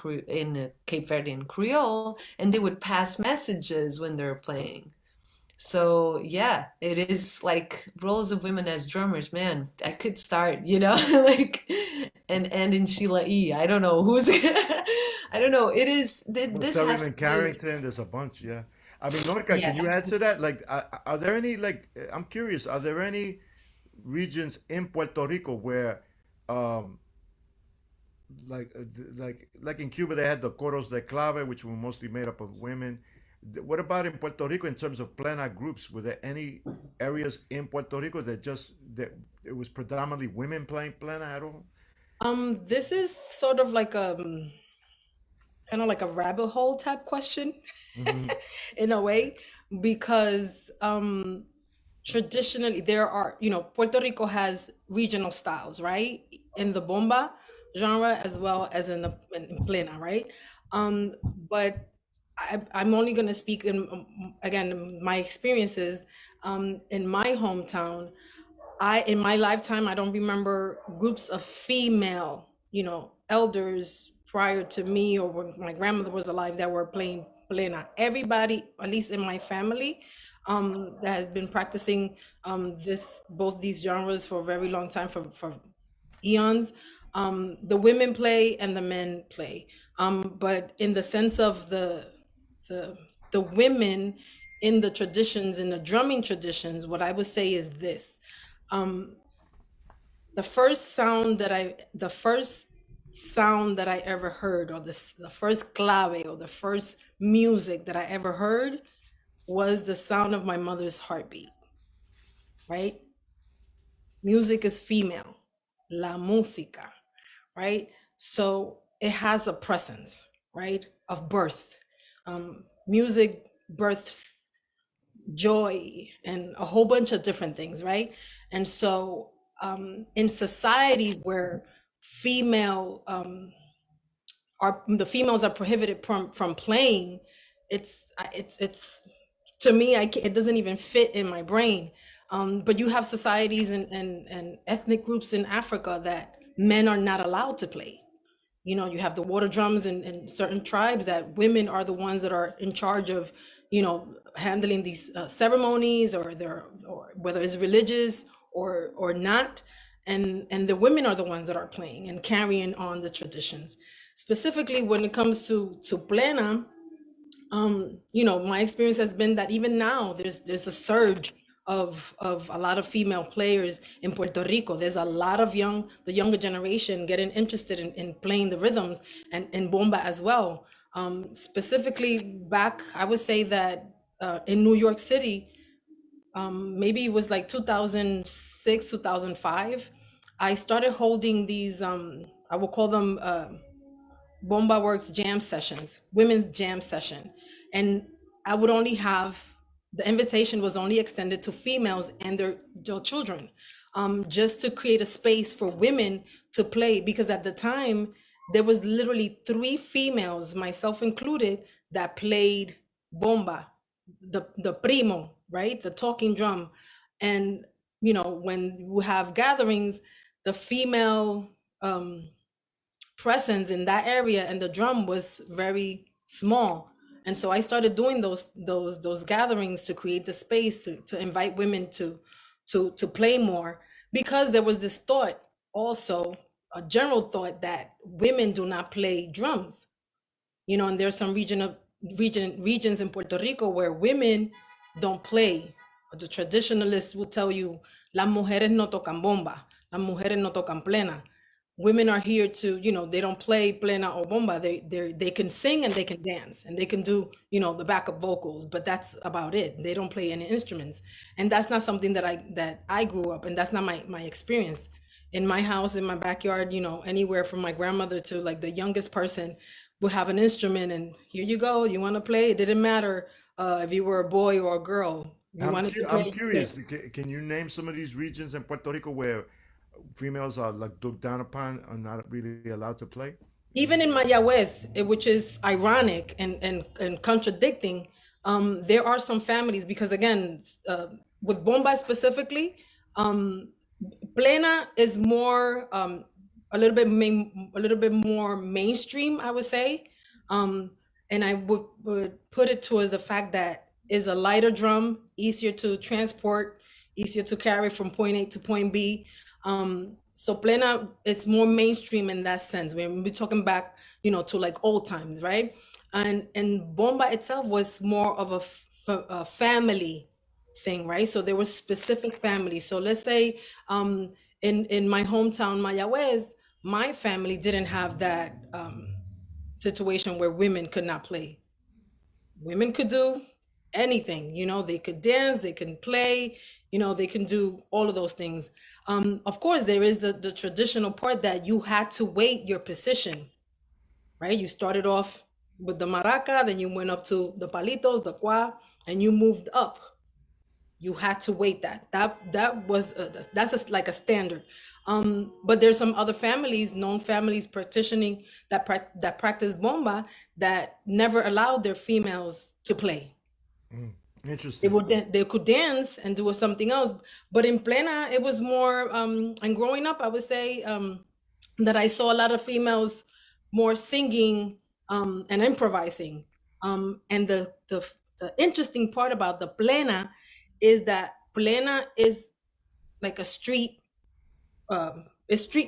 D: Cape Verdean Creole, and they would pass messages when they're playing. So yeah, it is like roles of women as drummers, man. I could start, like and in Sheila E. I don't know who's I don't know. It is
A: Well,
D: this has to
A: Sutherland
D: be
A: Carrington, there's a bunch, yeah. I mean, Norka, can
D: yeah.
A: you add to that? Like, are there any, like, I'm curious, are there any regions in Puerto Rico where, um, like in Cuba, they had the coros de clave, which were mostly made up of women. What about in Puerto Rico in terms of plena groups? Were there any areas in Puerto Rico that it was predominantly women playing plena at all?
E: This is sort of like kind of like a rabbit hole type question
A: Hmm.
E: in a way, because traditionally there are, Puerto Rico has regional styles, right? In the bomba genre as well as in plena, right? Um, but I'm only going to speak again, my experiences in my hometown. In my lifetime, I don't remember groups of female, elders prior to me or when my grandmother was alive that were playing plena. Everybody, at least in my family, that has been practicing both these genres for a very long time, for eons. The women play and the men play. But in the sense of the the women in the traditions, in the drumming traditions, what I would say is this. Um, the first sound that I ever heard, or the first clave, or the first music that I ever heard, was the sound of my mother's heartbeat, right? Music is female, la música, right? So it has a presence, right, of birth. Music births joy and a whole bunch of different things, right? And so in societies where female the females are prohibited from playing, it's to me, it doesn't even fit in my brain. But you have societies and ethnic groups in Africa that men are not allowed to play. You have the water drums in certain tribes that women are the ones that are in charge of, handling these ceremonies, or whether it's religious or not. And the women are the ones that are playing and carrying on the traditions. Specifically when it comes to plena, my experience has been that even now there's a surge of a lot of female players in Puerto Rico. There's a lot of the younger generation getting interested in playing the rhythms and in bomba as well. Specifically back, I would say that in New York City, maybe it was like 2006, 2005, I started holding these, I will call them Bomba Works jam sessions, women's jam session. And I would only have, the invitation was only extended to females and their children, just to create a space for women to play. Because at the time, there was literally 3 females, myself included, that played bomba, the primo, right? The talking drum. And, when you have gatherings, the female presence in that area and the drum was very small. And so I started doing those gatherings to create the space to invite women to play more, because there was this thought, also a general thought, that women do not play drums. And there's some regions in Puerto Rico where women don't play. The traditionalists will tell you, las mujeres no tocan bomba, las mujeres no tocan plena. Women are here to, they don't play plena or bomba. They can sing and they can dance and they can do, the backup vocals, but that's about it. They don't play any instruments. And that's not something that I grew up, and that's not my experience. In my house, in my backyard, anywhere from my grandmother to like the youngest person will have an instrument, and here you go, you want to play. It didn't matter if you were a boy or a girl. You wanted to
A: I'm
E: play.
A: curious. Can you name some of these regions in Puerto Rico where females are like looked down upon and not really allowed to play?
E: Even in Mayagüez, which is ironic and contradicting, there are some families, because again, with bomba specifically, plena is more a little bit more mainstream, I would say. And I would put it towards the fact that is a lighter drum, easier to transport, easier to carry from point A to point B. So plena, it's more mainstream in that sense. We're talking back, to like old times, right? And bomba itself was more of a family thing, right? So there was specific families. So let's say in my hometown, Mayagüez, my family didn't have that situation where women could not play. Women could do anything, they could dance, they can play, they can do all of those things. Of course, there is the traditional part that you had to wait your position, right? You started off with the maraca, then you went up to the palitos, the qua, and you moved up. You had to wait that was like a standard. But there's some other families, known families practicing that practice bomba that never allowed their females to play.
A: Interesting.
E: They could dance and do something else, but in plena it was more. And growing up, I would say that I saw a lot of females more singing and improvising. And the interesting part about the plena is that plena is like a street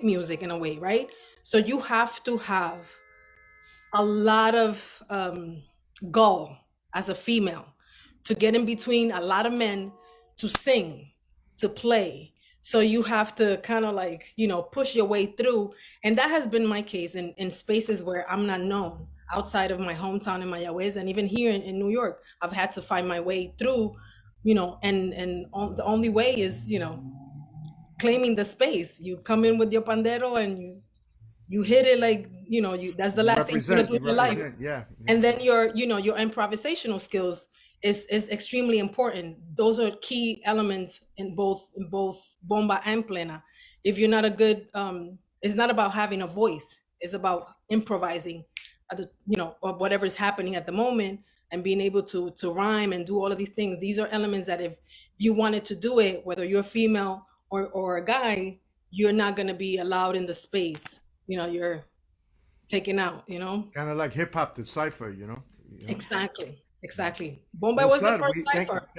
E: music in a way, right? So you have to have a lot of gall as a female to get in between a lot of men to sing, to play. So you have to kind of like, push your way through. And that has been my case in spaces where I'm not known outside of my hometown in Mayagüez, and even here in New York. I've had to find my way through, and the only way is, claiming the space. You come in with your pandero and you hit it like, that's the last thing you're gonna do in your life.
A: Yeah.
E: And then your improvisational skills is extremely important. Those are key elements in both bomba and plena. If you're not a good, it's not about having a voice. It's about improvising, or whatever is happening at the moment, and being able to rhyme and do all of these things. These are elements that if you wanted to do it, whether you're female or a guy, you're not going to be allowed in the space. You're taken out,
A: Kind of like hip hop, the cipher,
E: Exactly. Bomba was the first cipher.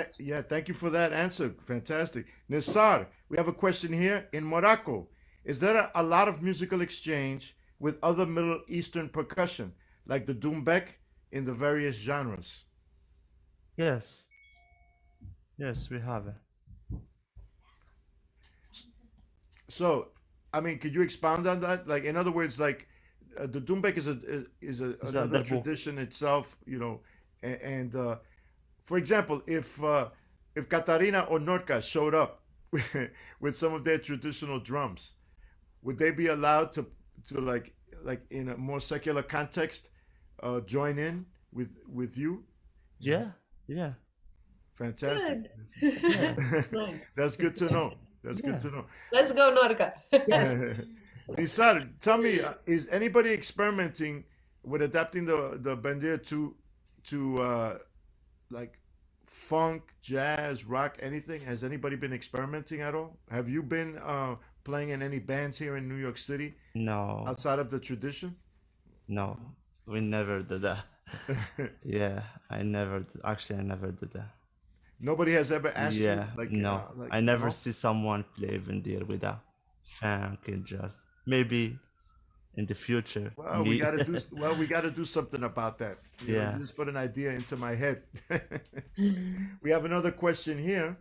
A: Thank you for that answer. Fantastic. Nizzar, we have a question here. In Morocco, is there a lot of musical exchange with other Middle Eastern percussion, like the doumbek in the various genres?
C: Yes. Yes, we have it.
A: So, I mean, could you expound on that? Like, in other words, like the doumbek is another
C: Darbuka.
A: tradition itself, and for example, if Catarina or Norka showed up with some of their traditional drums, would they be allowed to like in a more secular context join in with you?
C: Yeah, yeah,
A: Fantastic.
D: Good.
C: yeah,
D: Nice.
A: That's good to know. That's
C: yeah.
A: good to know.
D: Let's go, Norka.
A: Nizar, tell me, is anybody experimenting with adapting the bandir to like funk, jazz, rock, anything? Has anybody been experimenting at all? Have you been playing in any bands here in New York City
C: No,
A: outside of the tradition?
C: no, we never did that. Yeah, I never actually I never did that.
A: Nobody has ever asked you,
C: Yeah,
A: like,
C: no, I never
A: no?
C: see someone play Vendir with a funk and jazz. Maybe in the future,
A: Well,
C: me.
A: we gotta do something about that.
C: Yeah.
A: You just put an idea into my head. We have another question here.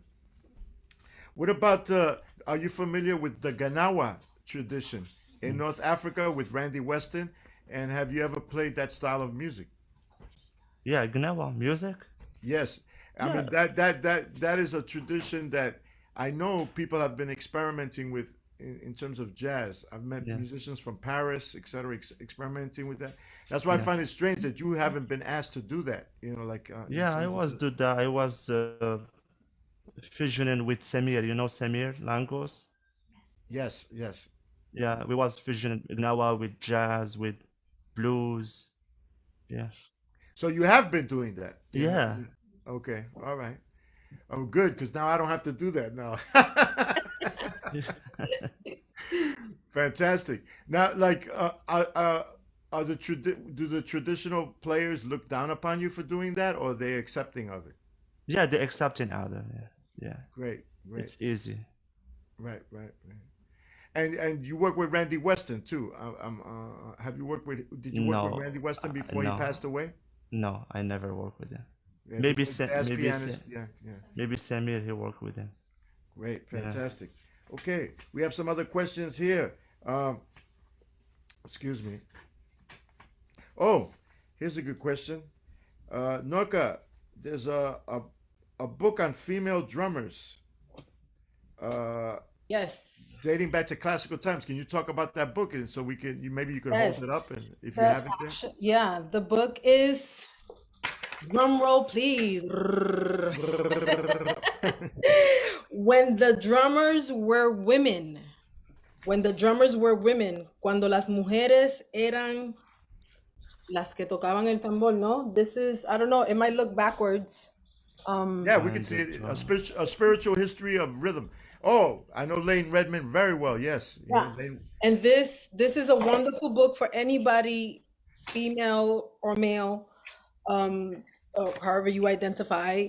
A: What about are you familiar with the Ganawa tradition in North Africa with Randy Weston? And have you ever played that style of music?
C: Yeah, Gnawa music.
A: Yes. I
C: Yeah,
A: mean that is a tradition that I know people have been experimenting with in terms of jazz. I've met
C: yeah,
A: musicians from Paris, etc., experimenting with that. That's why I
C: yeah.
A: find it strange that you haven't been asked to do that. Like in
C: Yeah, I
A: terms of
C: was
A: the.
C: do that. I was fusioning with Samir. You know Samir Langos?
A: Yes, yes.
C: Yeah, we was fusioning Gnawa with jazz, with blues. Yeah,
A: So you have been doing that.
C: yeah,
A: Okay, all right. Oh, good, because now I don't have to do that now. Fantastic. Now, like, are do the traditional players look down upon you for doing that, or are they accepting of it?
C: Yeah, the accepting other. Yeah, yeah.
A: Great, great.
C: It's easy.
A: Right, right, right. And you work with Randy Weston too. Have you worked with? Did you work with
C: No,
A: Randy Weston before he
C: no,
A: passed away?
C: no. I never work with them.
A: Yeah, the
C: Maybe
A: great jazz
C: Maybe
A: pianist. Yeah, yeah.
C: maybe Samir he work with them.
A: Great,
C: Yeah.
A: fantastic. Okay, we have some other questions here. Um, excuse me. Oh, here's a good question. Norka, there's a book on female drummers uh,
E: Yes,
A: dating back to classical times. Can you talk about that book? And so we can, maybe you could hold
E: yes.
A: it up, and if you
E: The
A: have it there.
E: yeah, the book is, drum roll please. When the drummers were women. When the drummers were women. Cuando las mujeres eran las que tocaban el tambor, no? This is, I don't know, it might look backwards.
A: Yeah, we can see it. A spiritual history of rhythm. Oh, I know Lane Redmond very well. Yes. You know,
E: Yeah. And this is a wonderful book for anybody, female or male, or however you identify,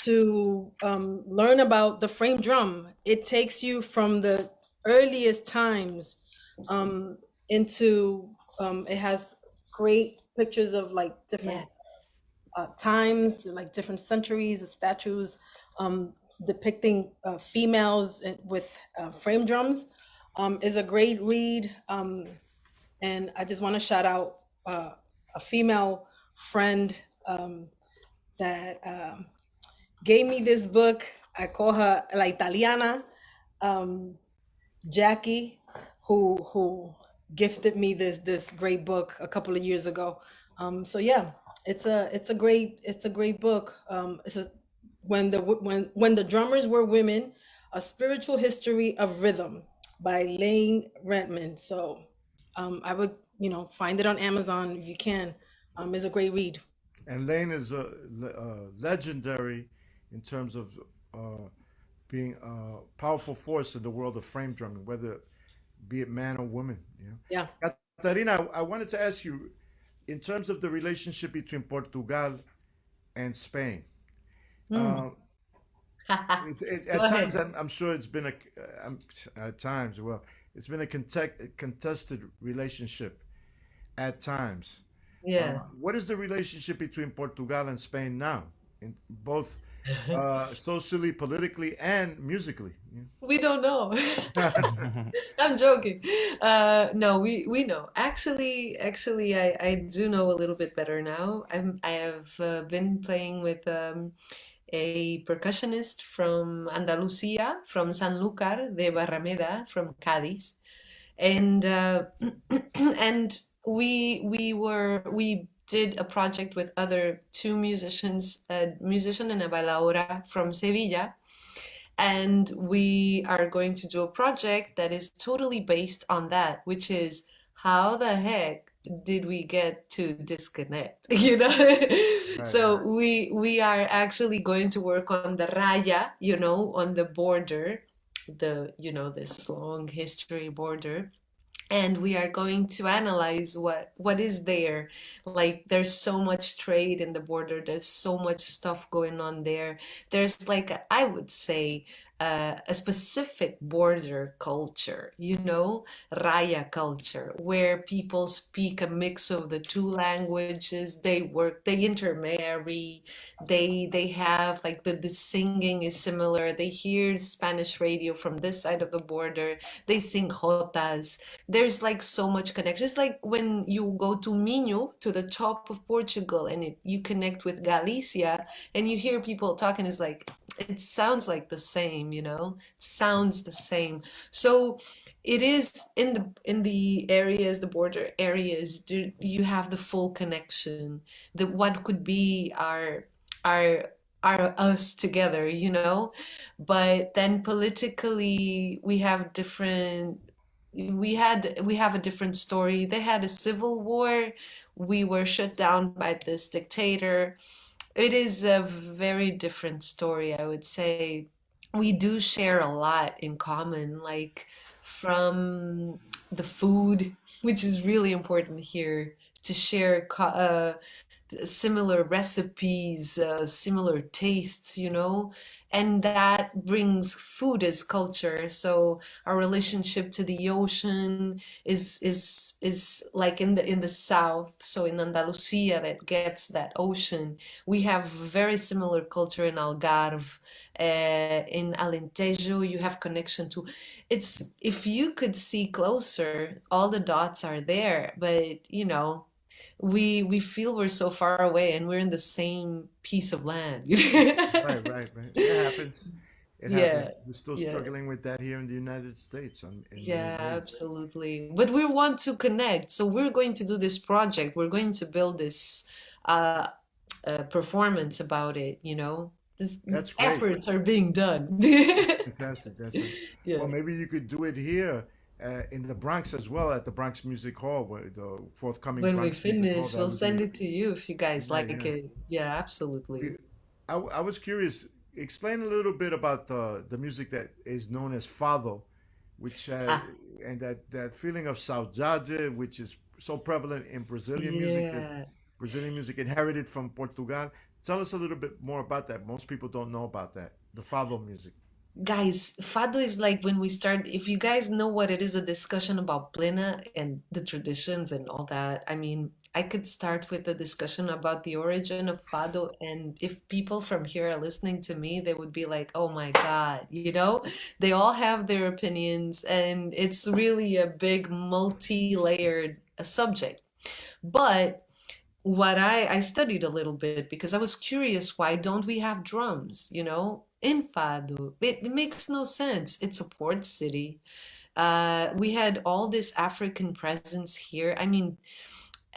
E: to learn about the frame drum. It takes you from the earliest times into, it has great pictures of like different times, like different centuries, statues depicting females with frame drums. Is a great read. And I just want to shout out a female friend that gave me this book. I call her La Italiana, Jackie, who gifted me this great book a couple of years ago. So yeah, it's a great book. It's a when the drummers were women, a spiritual history of rhythm by Lane Redmond. So I would find it on Amazon if you can. It's a great read.
A: And Lane is legendary in terms of being a powerful force in the world of frame drumming, whether be it man or woman. You know?
E: Yeah.
A: Catarina, I wanted to ask you, in terms of the relationship between Portugal and Spain. At times, I'm sure it's been at times, well, it's been a contested relationship at times.
D: Yeah.
A: What is the relationship between Portugal and Spain now, in both socially, politically, and musically?
D: We don't know. I'm joking. No, we know. Actually, I do know a little bit better now. I have been playing with a percussionist from Andalusia, from Sanlúcar de Barrameda, from Cádiz, and and we did a project with other two musicians, a musician and a bailaora from Sevilla, and we are going to do a project that is totally based on that, which is how the heck did we get to disconnect? You know?
A: Right,
D: So
A: right.
D: we are actually going to work on the raya, on the border, this long history border. And we are going to analyze what is there. Like there's so much trade in the border, there's so much stuff going on there. There's like I would say a specific border culture, raya culture, where people speak a mix of the two languages. They work, they intermarry, they have like the singing is similar. They hear Spanish radio from this side of the border. They sing jotas. There's like so much connection. It's like when you go to Minho, to the top of Portugal, and you connect with Galicia, and you hear people talking. It's like it sounds like the same, It sounds the same. So it is in the areas, the border areas, you have the full connection. The what could be our us together, But then politically, we have different. We have a different story. They had a civil war. We were shut down by this dictator. It is a very different story, I would say. We do share a lot in common, like from the food, which is really important here to share similar recipes, similar tastes, and that brings food as culture. So our relationship to the ocean is like in the south. So in Andalusia, that gets that ocean. We have very similar culture in Algarve. In Alentejo, you have connection to. It's if you could see closer, all the dots are there, but we feel we're so far away and we're in the same piece of land.
A: Right. It happens. It happens.
D: Yeah,
A: We're still
D: yeah,
A: struggling with that here in the United States in many
D: yeah,
A: ways.
D: absolutely. But we want to connect, so we're going to do this project. We're going to build this uh, performance about it. This
A: That's great.
D: efforts are being done.
A: Fantastic. That's it. Well,
D: Yeah.
A: maybe you could do it here in the Bronx as well at the Bronx Music Hall, where the forthcoming
D: When we
A: Bronx Music Hall.
D: finish,
A: That
D: we'll
A: would
D: send
A: be,
D: it to you if you guys
A: yeah,
D: like
A: yeah.
D: it. Yeah, absolutely.
A: We, I was curious. Explain a little bit about the music that is known as Fado, which
D: Ah,
A: and that feeling of saudade, which is so prevalent in Brazilian music, that
D: yeah.
A: Brazilian music inherited from Portugal. Tell us a little bit more about that. Most people don't know about that, the Fado music.
D: Guys, Fado is like when we start, if you guys know what it is, a discussion about plena and the traditions and all that. I mean, I could start with a discussion about the origin of Fado, and if people from here are listening to me, they would be like, oh my God, They all have their opinions, and it's really a big multi-layered subject. But what I studied a little bit because I was curious, why don't we have drums, in Fado? It makes no sense. It's a port city. We had all this African presence here. I mean,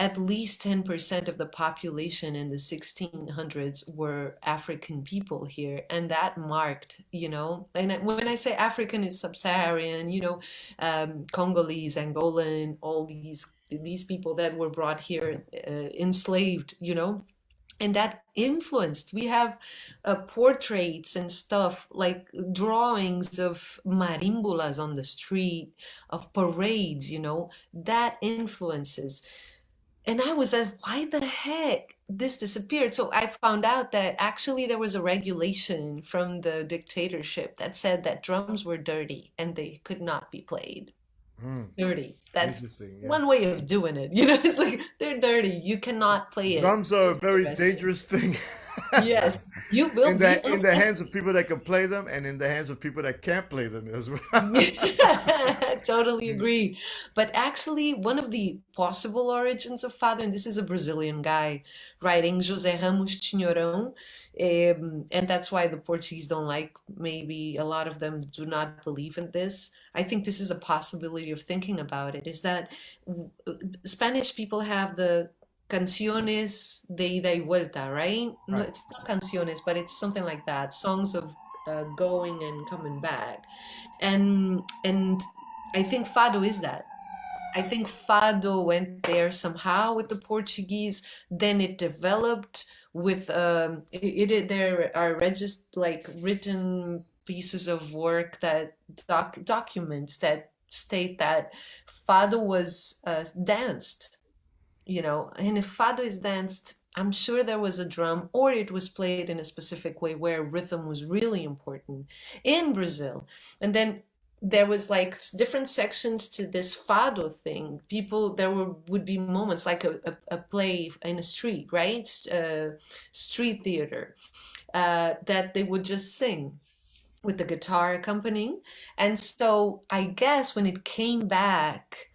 D: at least 10% of the population in the 1600s were African people here, and that marked, when I say African, it's sub-Saharan, Congolese, Angolan, all these people that were brought here, enslaved, and that influenced. We have portraits and stuff like drawings of marimbolas on the street, of parades, that influences. And I was like, why the heck this disappeared? So I found out that actually there was a regulation from the dictatorship that said that drums were dirty and they could not be played.
A: Hmm.
D: Dirty. That's
A: Interesting. Yeah.
D: one way of doing it. It's like they're dirty. You cannot play it.
A: Drums are a very
D: Professionally.
A: dangerous thing.
D: Yes, you will
A: in
D: be
A: the hands
D: arrested.
A: of people that can play them, and in the hands of people that can't play them as well.
D: Totally agree. But actually, one of the possible origins of Fado, and this is a Brazilian guy writing, José Ramos Tinhorão, and that's why the Portuguese don't like, maybe a lot of them do not believe in this. I think this is a possibility of thinking about it, is that Spanish people have the canciones de ida y vuelta, right? No,
A: Right.
D: it's not canciones, but it's something like that. Songs of going and coming back. And I think Fado is that. I think Fado went there somehow with the Portuguese. Then it developed with there are like written pieces of work that documents that state that Fado was danced, and if Fado is danced, I'm sure there was a drum or it was played in a specific way where rhythm was really important in Brazil. And then there was like different sections to this Fado thing. Would be moments like a play in a street, right? Street theater, that they would just sing with the guitar accompanying. And so I guess when it came back,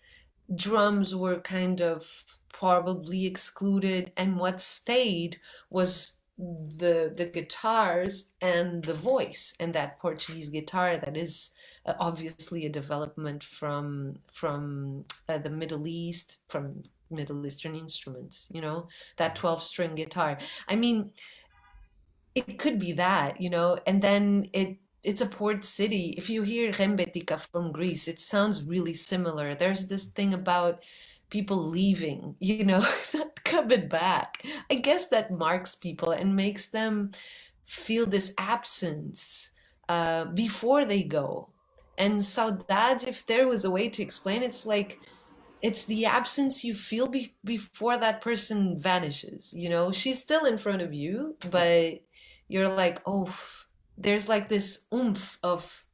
D: drums were kind of probably excluded, and what stayed was the guitars and the voice, and that Portuguese guitar that is obviously a development from the Middle East, from Middle Eastern instruments, that 12-string guitar. I mean, it could be that, and then it's a port city. If you hear Rembetika from Greece, it sounds really similar. There's this thing about people leaving, not coming back. I guess that marks people and makes them feel this absence before they go. And saudade, if there was a way to explain, it's like it's the absence you feel before that person vanishes, you know? She's still in front of you, but you're like, oh, there's like this oomph of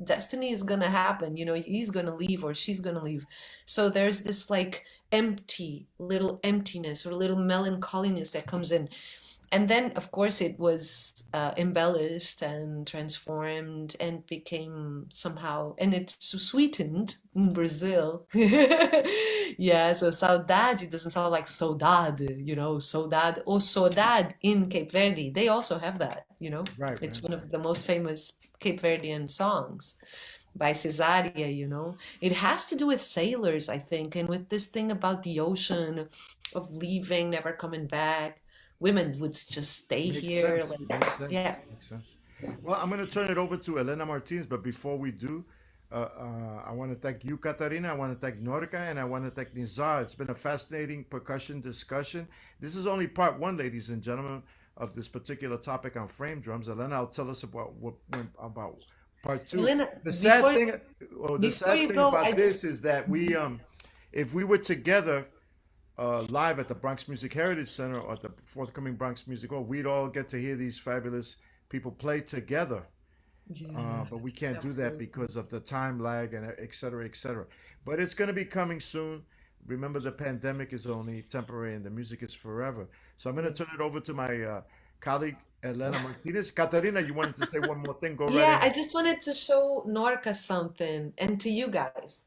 D: destiny is gonna happen, you know, he's gonna leave or she's gonna leave. So there's this like little emptiness or little melancholiness that comes in. And then, of course, it was embellished and transformed and became somehow, and it's sweetened in Brazil. Yeah, so saudade doesn't sound like saudade, you know, saudade or saudade in Cape Verde. They also have that, you know.
A: Right,
D: It's
A: right.
D: one of the most famous Cape Verdean songs by Cesaria, you know. It has to do with sailors, I think, and with this thing about the ocean, of leaving, never coming back. Women would just stay
A: Makes
D: here,
A: sense.
D: like,
A: Makes sense.
D: yeah.
A: Makes sense. Well, I'm going to turn it over to Elena Martinez, but before we do, I want to thank you, Catarina. I want to thank Norka, and I want to thank Nizar. It's been a fascinating percussion discussion. This is only part one, ladies and gentlemen, of this particular topic on frame drums. Elena will tell us about part two.
D: Elena,
A: The sad
D: before
A: thing, or the
D: before
A: sad
D: you
A: thing
D: go,
A: about
D: I
A: this
D: just
A: is that if we were together live at the Bronx Music Heritage Center or the forthcoming Bronx Music Hall, we'd all get to hear these fabulous people play together.
D: yeah,
A: But we can't do that
D: absolutely.
A: because of the time lag and et cetera, et cetera. But it's going to be coming soon. Remember, the pandemic is only temporary and the music is forever. So I'm going to turn it over to my colleague, Elena Martinez. Catarina, you wanted to say one more thing? Go right
D: Yeah, I
A: ahead.
D: just wanted to show Norka something and to you guys.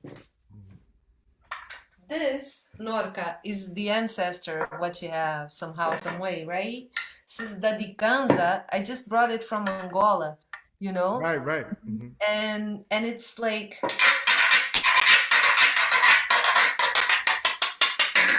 D: This Norka is the ancestor of what you have somehow, some way, right? This is the Dikanza. I just brought it from Angola, you know?
A: Right, right.
D: And it's like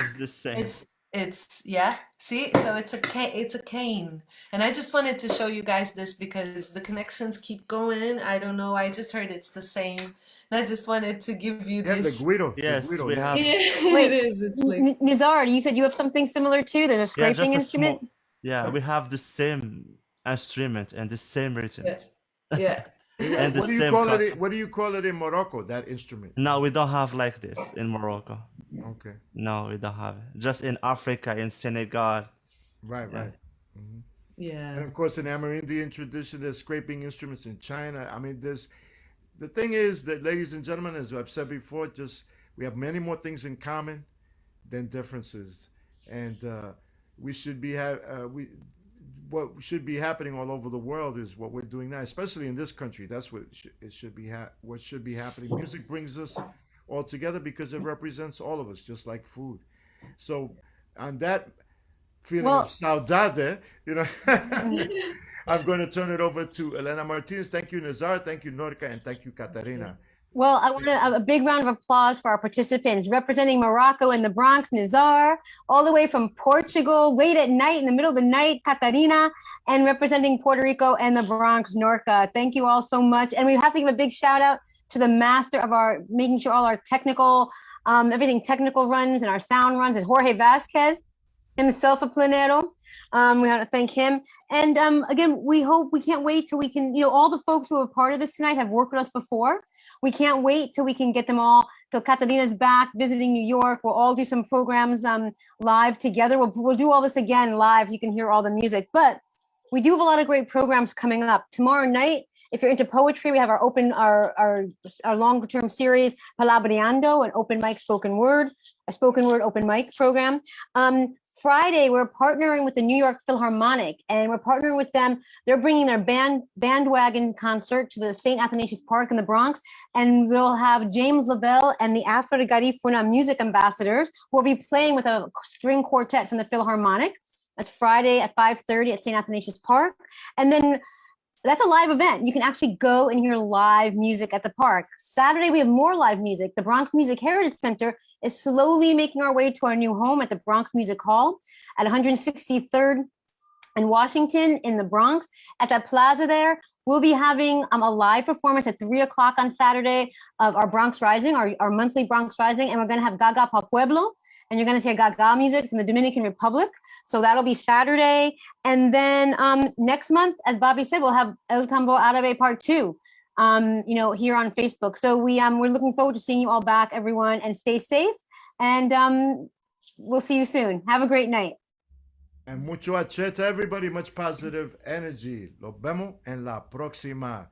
C: It's the same.
D: it's yeah. See, so it's a cane, and I just wanted to show you guys this because the connections keep going. I don't know. I just heard it's the same, and I just wanted to give you
A: Yeah,
D: this.
A: The
C: Yes,
A: Guido,
C: we
A: yeah.
C: have.
D: Yeah, it
B: Wait,
D: is. It's like
B: Nizar, you said you have something similar too? There's a
C: Yeah,
B: scraping
C: just a
B: instrument?
C: small. Yeah, we have the same instrument and the same
D: yeah,
C: rhythms
D: yeah.
C: and the
A: What do you
C: same
A: call
C: cut.
A: it? What do you call it in Morocco? That instrument?
C: No, we don't have like this in Morocco.
A: Okay.
C: No, we don't have it. Just in Africa, in Senegal.
A: Right,
C: Yeah.
A: right. Mhm. And
D: Yeah.
A: of course, in Amerindian tradition, there's scraping instruments in China. I mean, the thing is that, ladies and gentlemen, as I've said before, just we have many more things in common than differences, and we should be we what should be happening all over the world is what we're doing now, especially in this country. That's what it should be what should be happening. Music brings us all together because it represents all of us, just like food. So, on that feeling of
B: Well,
A: saudade, you know,
B: mm,
A: I'm going to turn it over to Elena Martinez. Thank you, Nazar. Thank you, Norka. And thank you, Catarina.
B: well, I want a big round of applause for our participants representing Morocco and the Bronx, Nizar, all the way from Portugal, late at night, in the middle of the night, Catarina, and representing Puerto Rico and the Bronx, Norka. Thank you all so much. And we have to give a big shout out to the master of our making sure all our technical, everything technical runs and our sound runs is Jorge Vasquez, himself a planero. We want to thank him. And again, we can't wait till we can, all the folks who are part of this tonight have worked with us before. We can't wait till we can get them all, till Catalina's back visiting New York. We'll all do some programs live together. We'll do all this again live. You can hear all the music. But we do have a lot of great programs coming up. Tomorrow night, if you're into poetry, we have our longer term series, Palabreando, an open mic spoken word open mic program. Friday, we're partnering with the New York Philharmonic, and we're partnering with them. They're bringing their bandwagon concert to the St. Athanasius Park in the Bronx, and we'll have James Lavelle and the Afro Garifuna music ambassadors who will be playing with a string quartet from the Philharmonic. That's Friday at 5:30 at St. Athanasius Park. And then that's a live event. You can actually go and hear live music at the park. Saturday, we have more live music. The Bronx Music Heritage Center is slowly making our way to our new home at the Bronx Music Hall at 163rd and Washington in the Bronx. At that plaza there, we'll be having a live performance at 3:00 on Saturday of our Bronx Rising, our monthly Bronx Rising, and we're going to have Gaga Pa Pueblo, and you're going to hear Gaga music from the Dominican Republic. So that'll be Saturday. And then next month, as Bobby said, we'll have El Tambor Árabe Part 2. you know, here on Facebook. So we're looking forward to seeing you all back, everyone, and stay safe. And we'll see you soon. Have a great night.
A: And mucho H to everybody, much positive energy. Lo vemos en la próxima.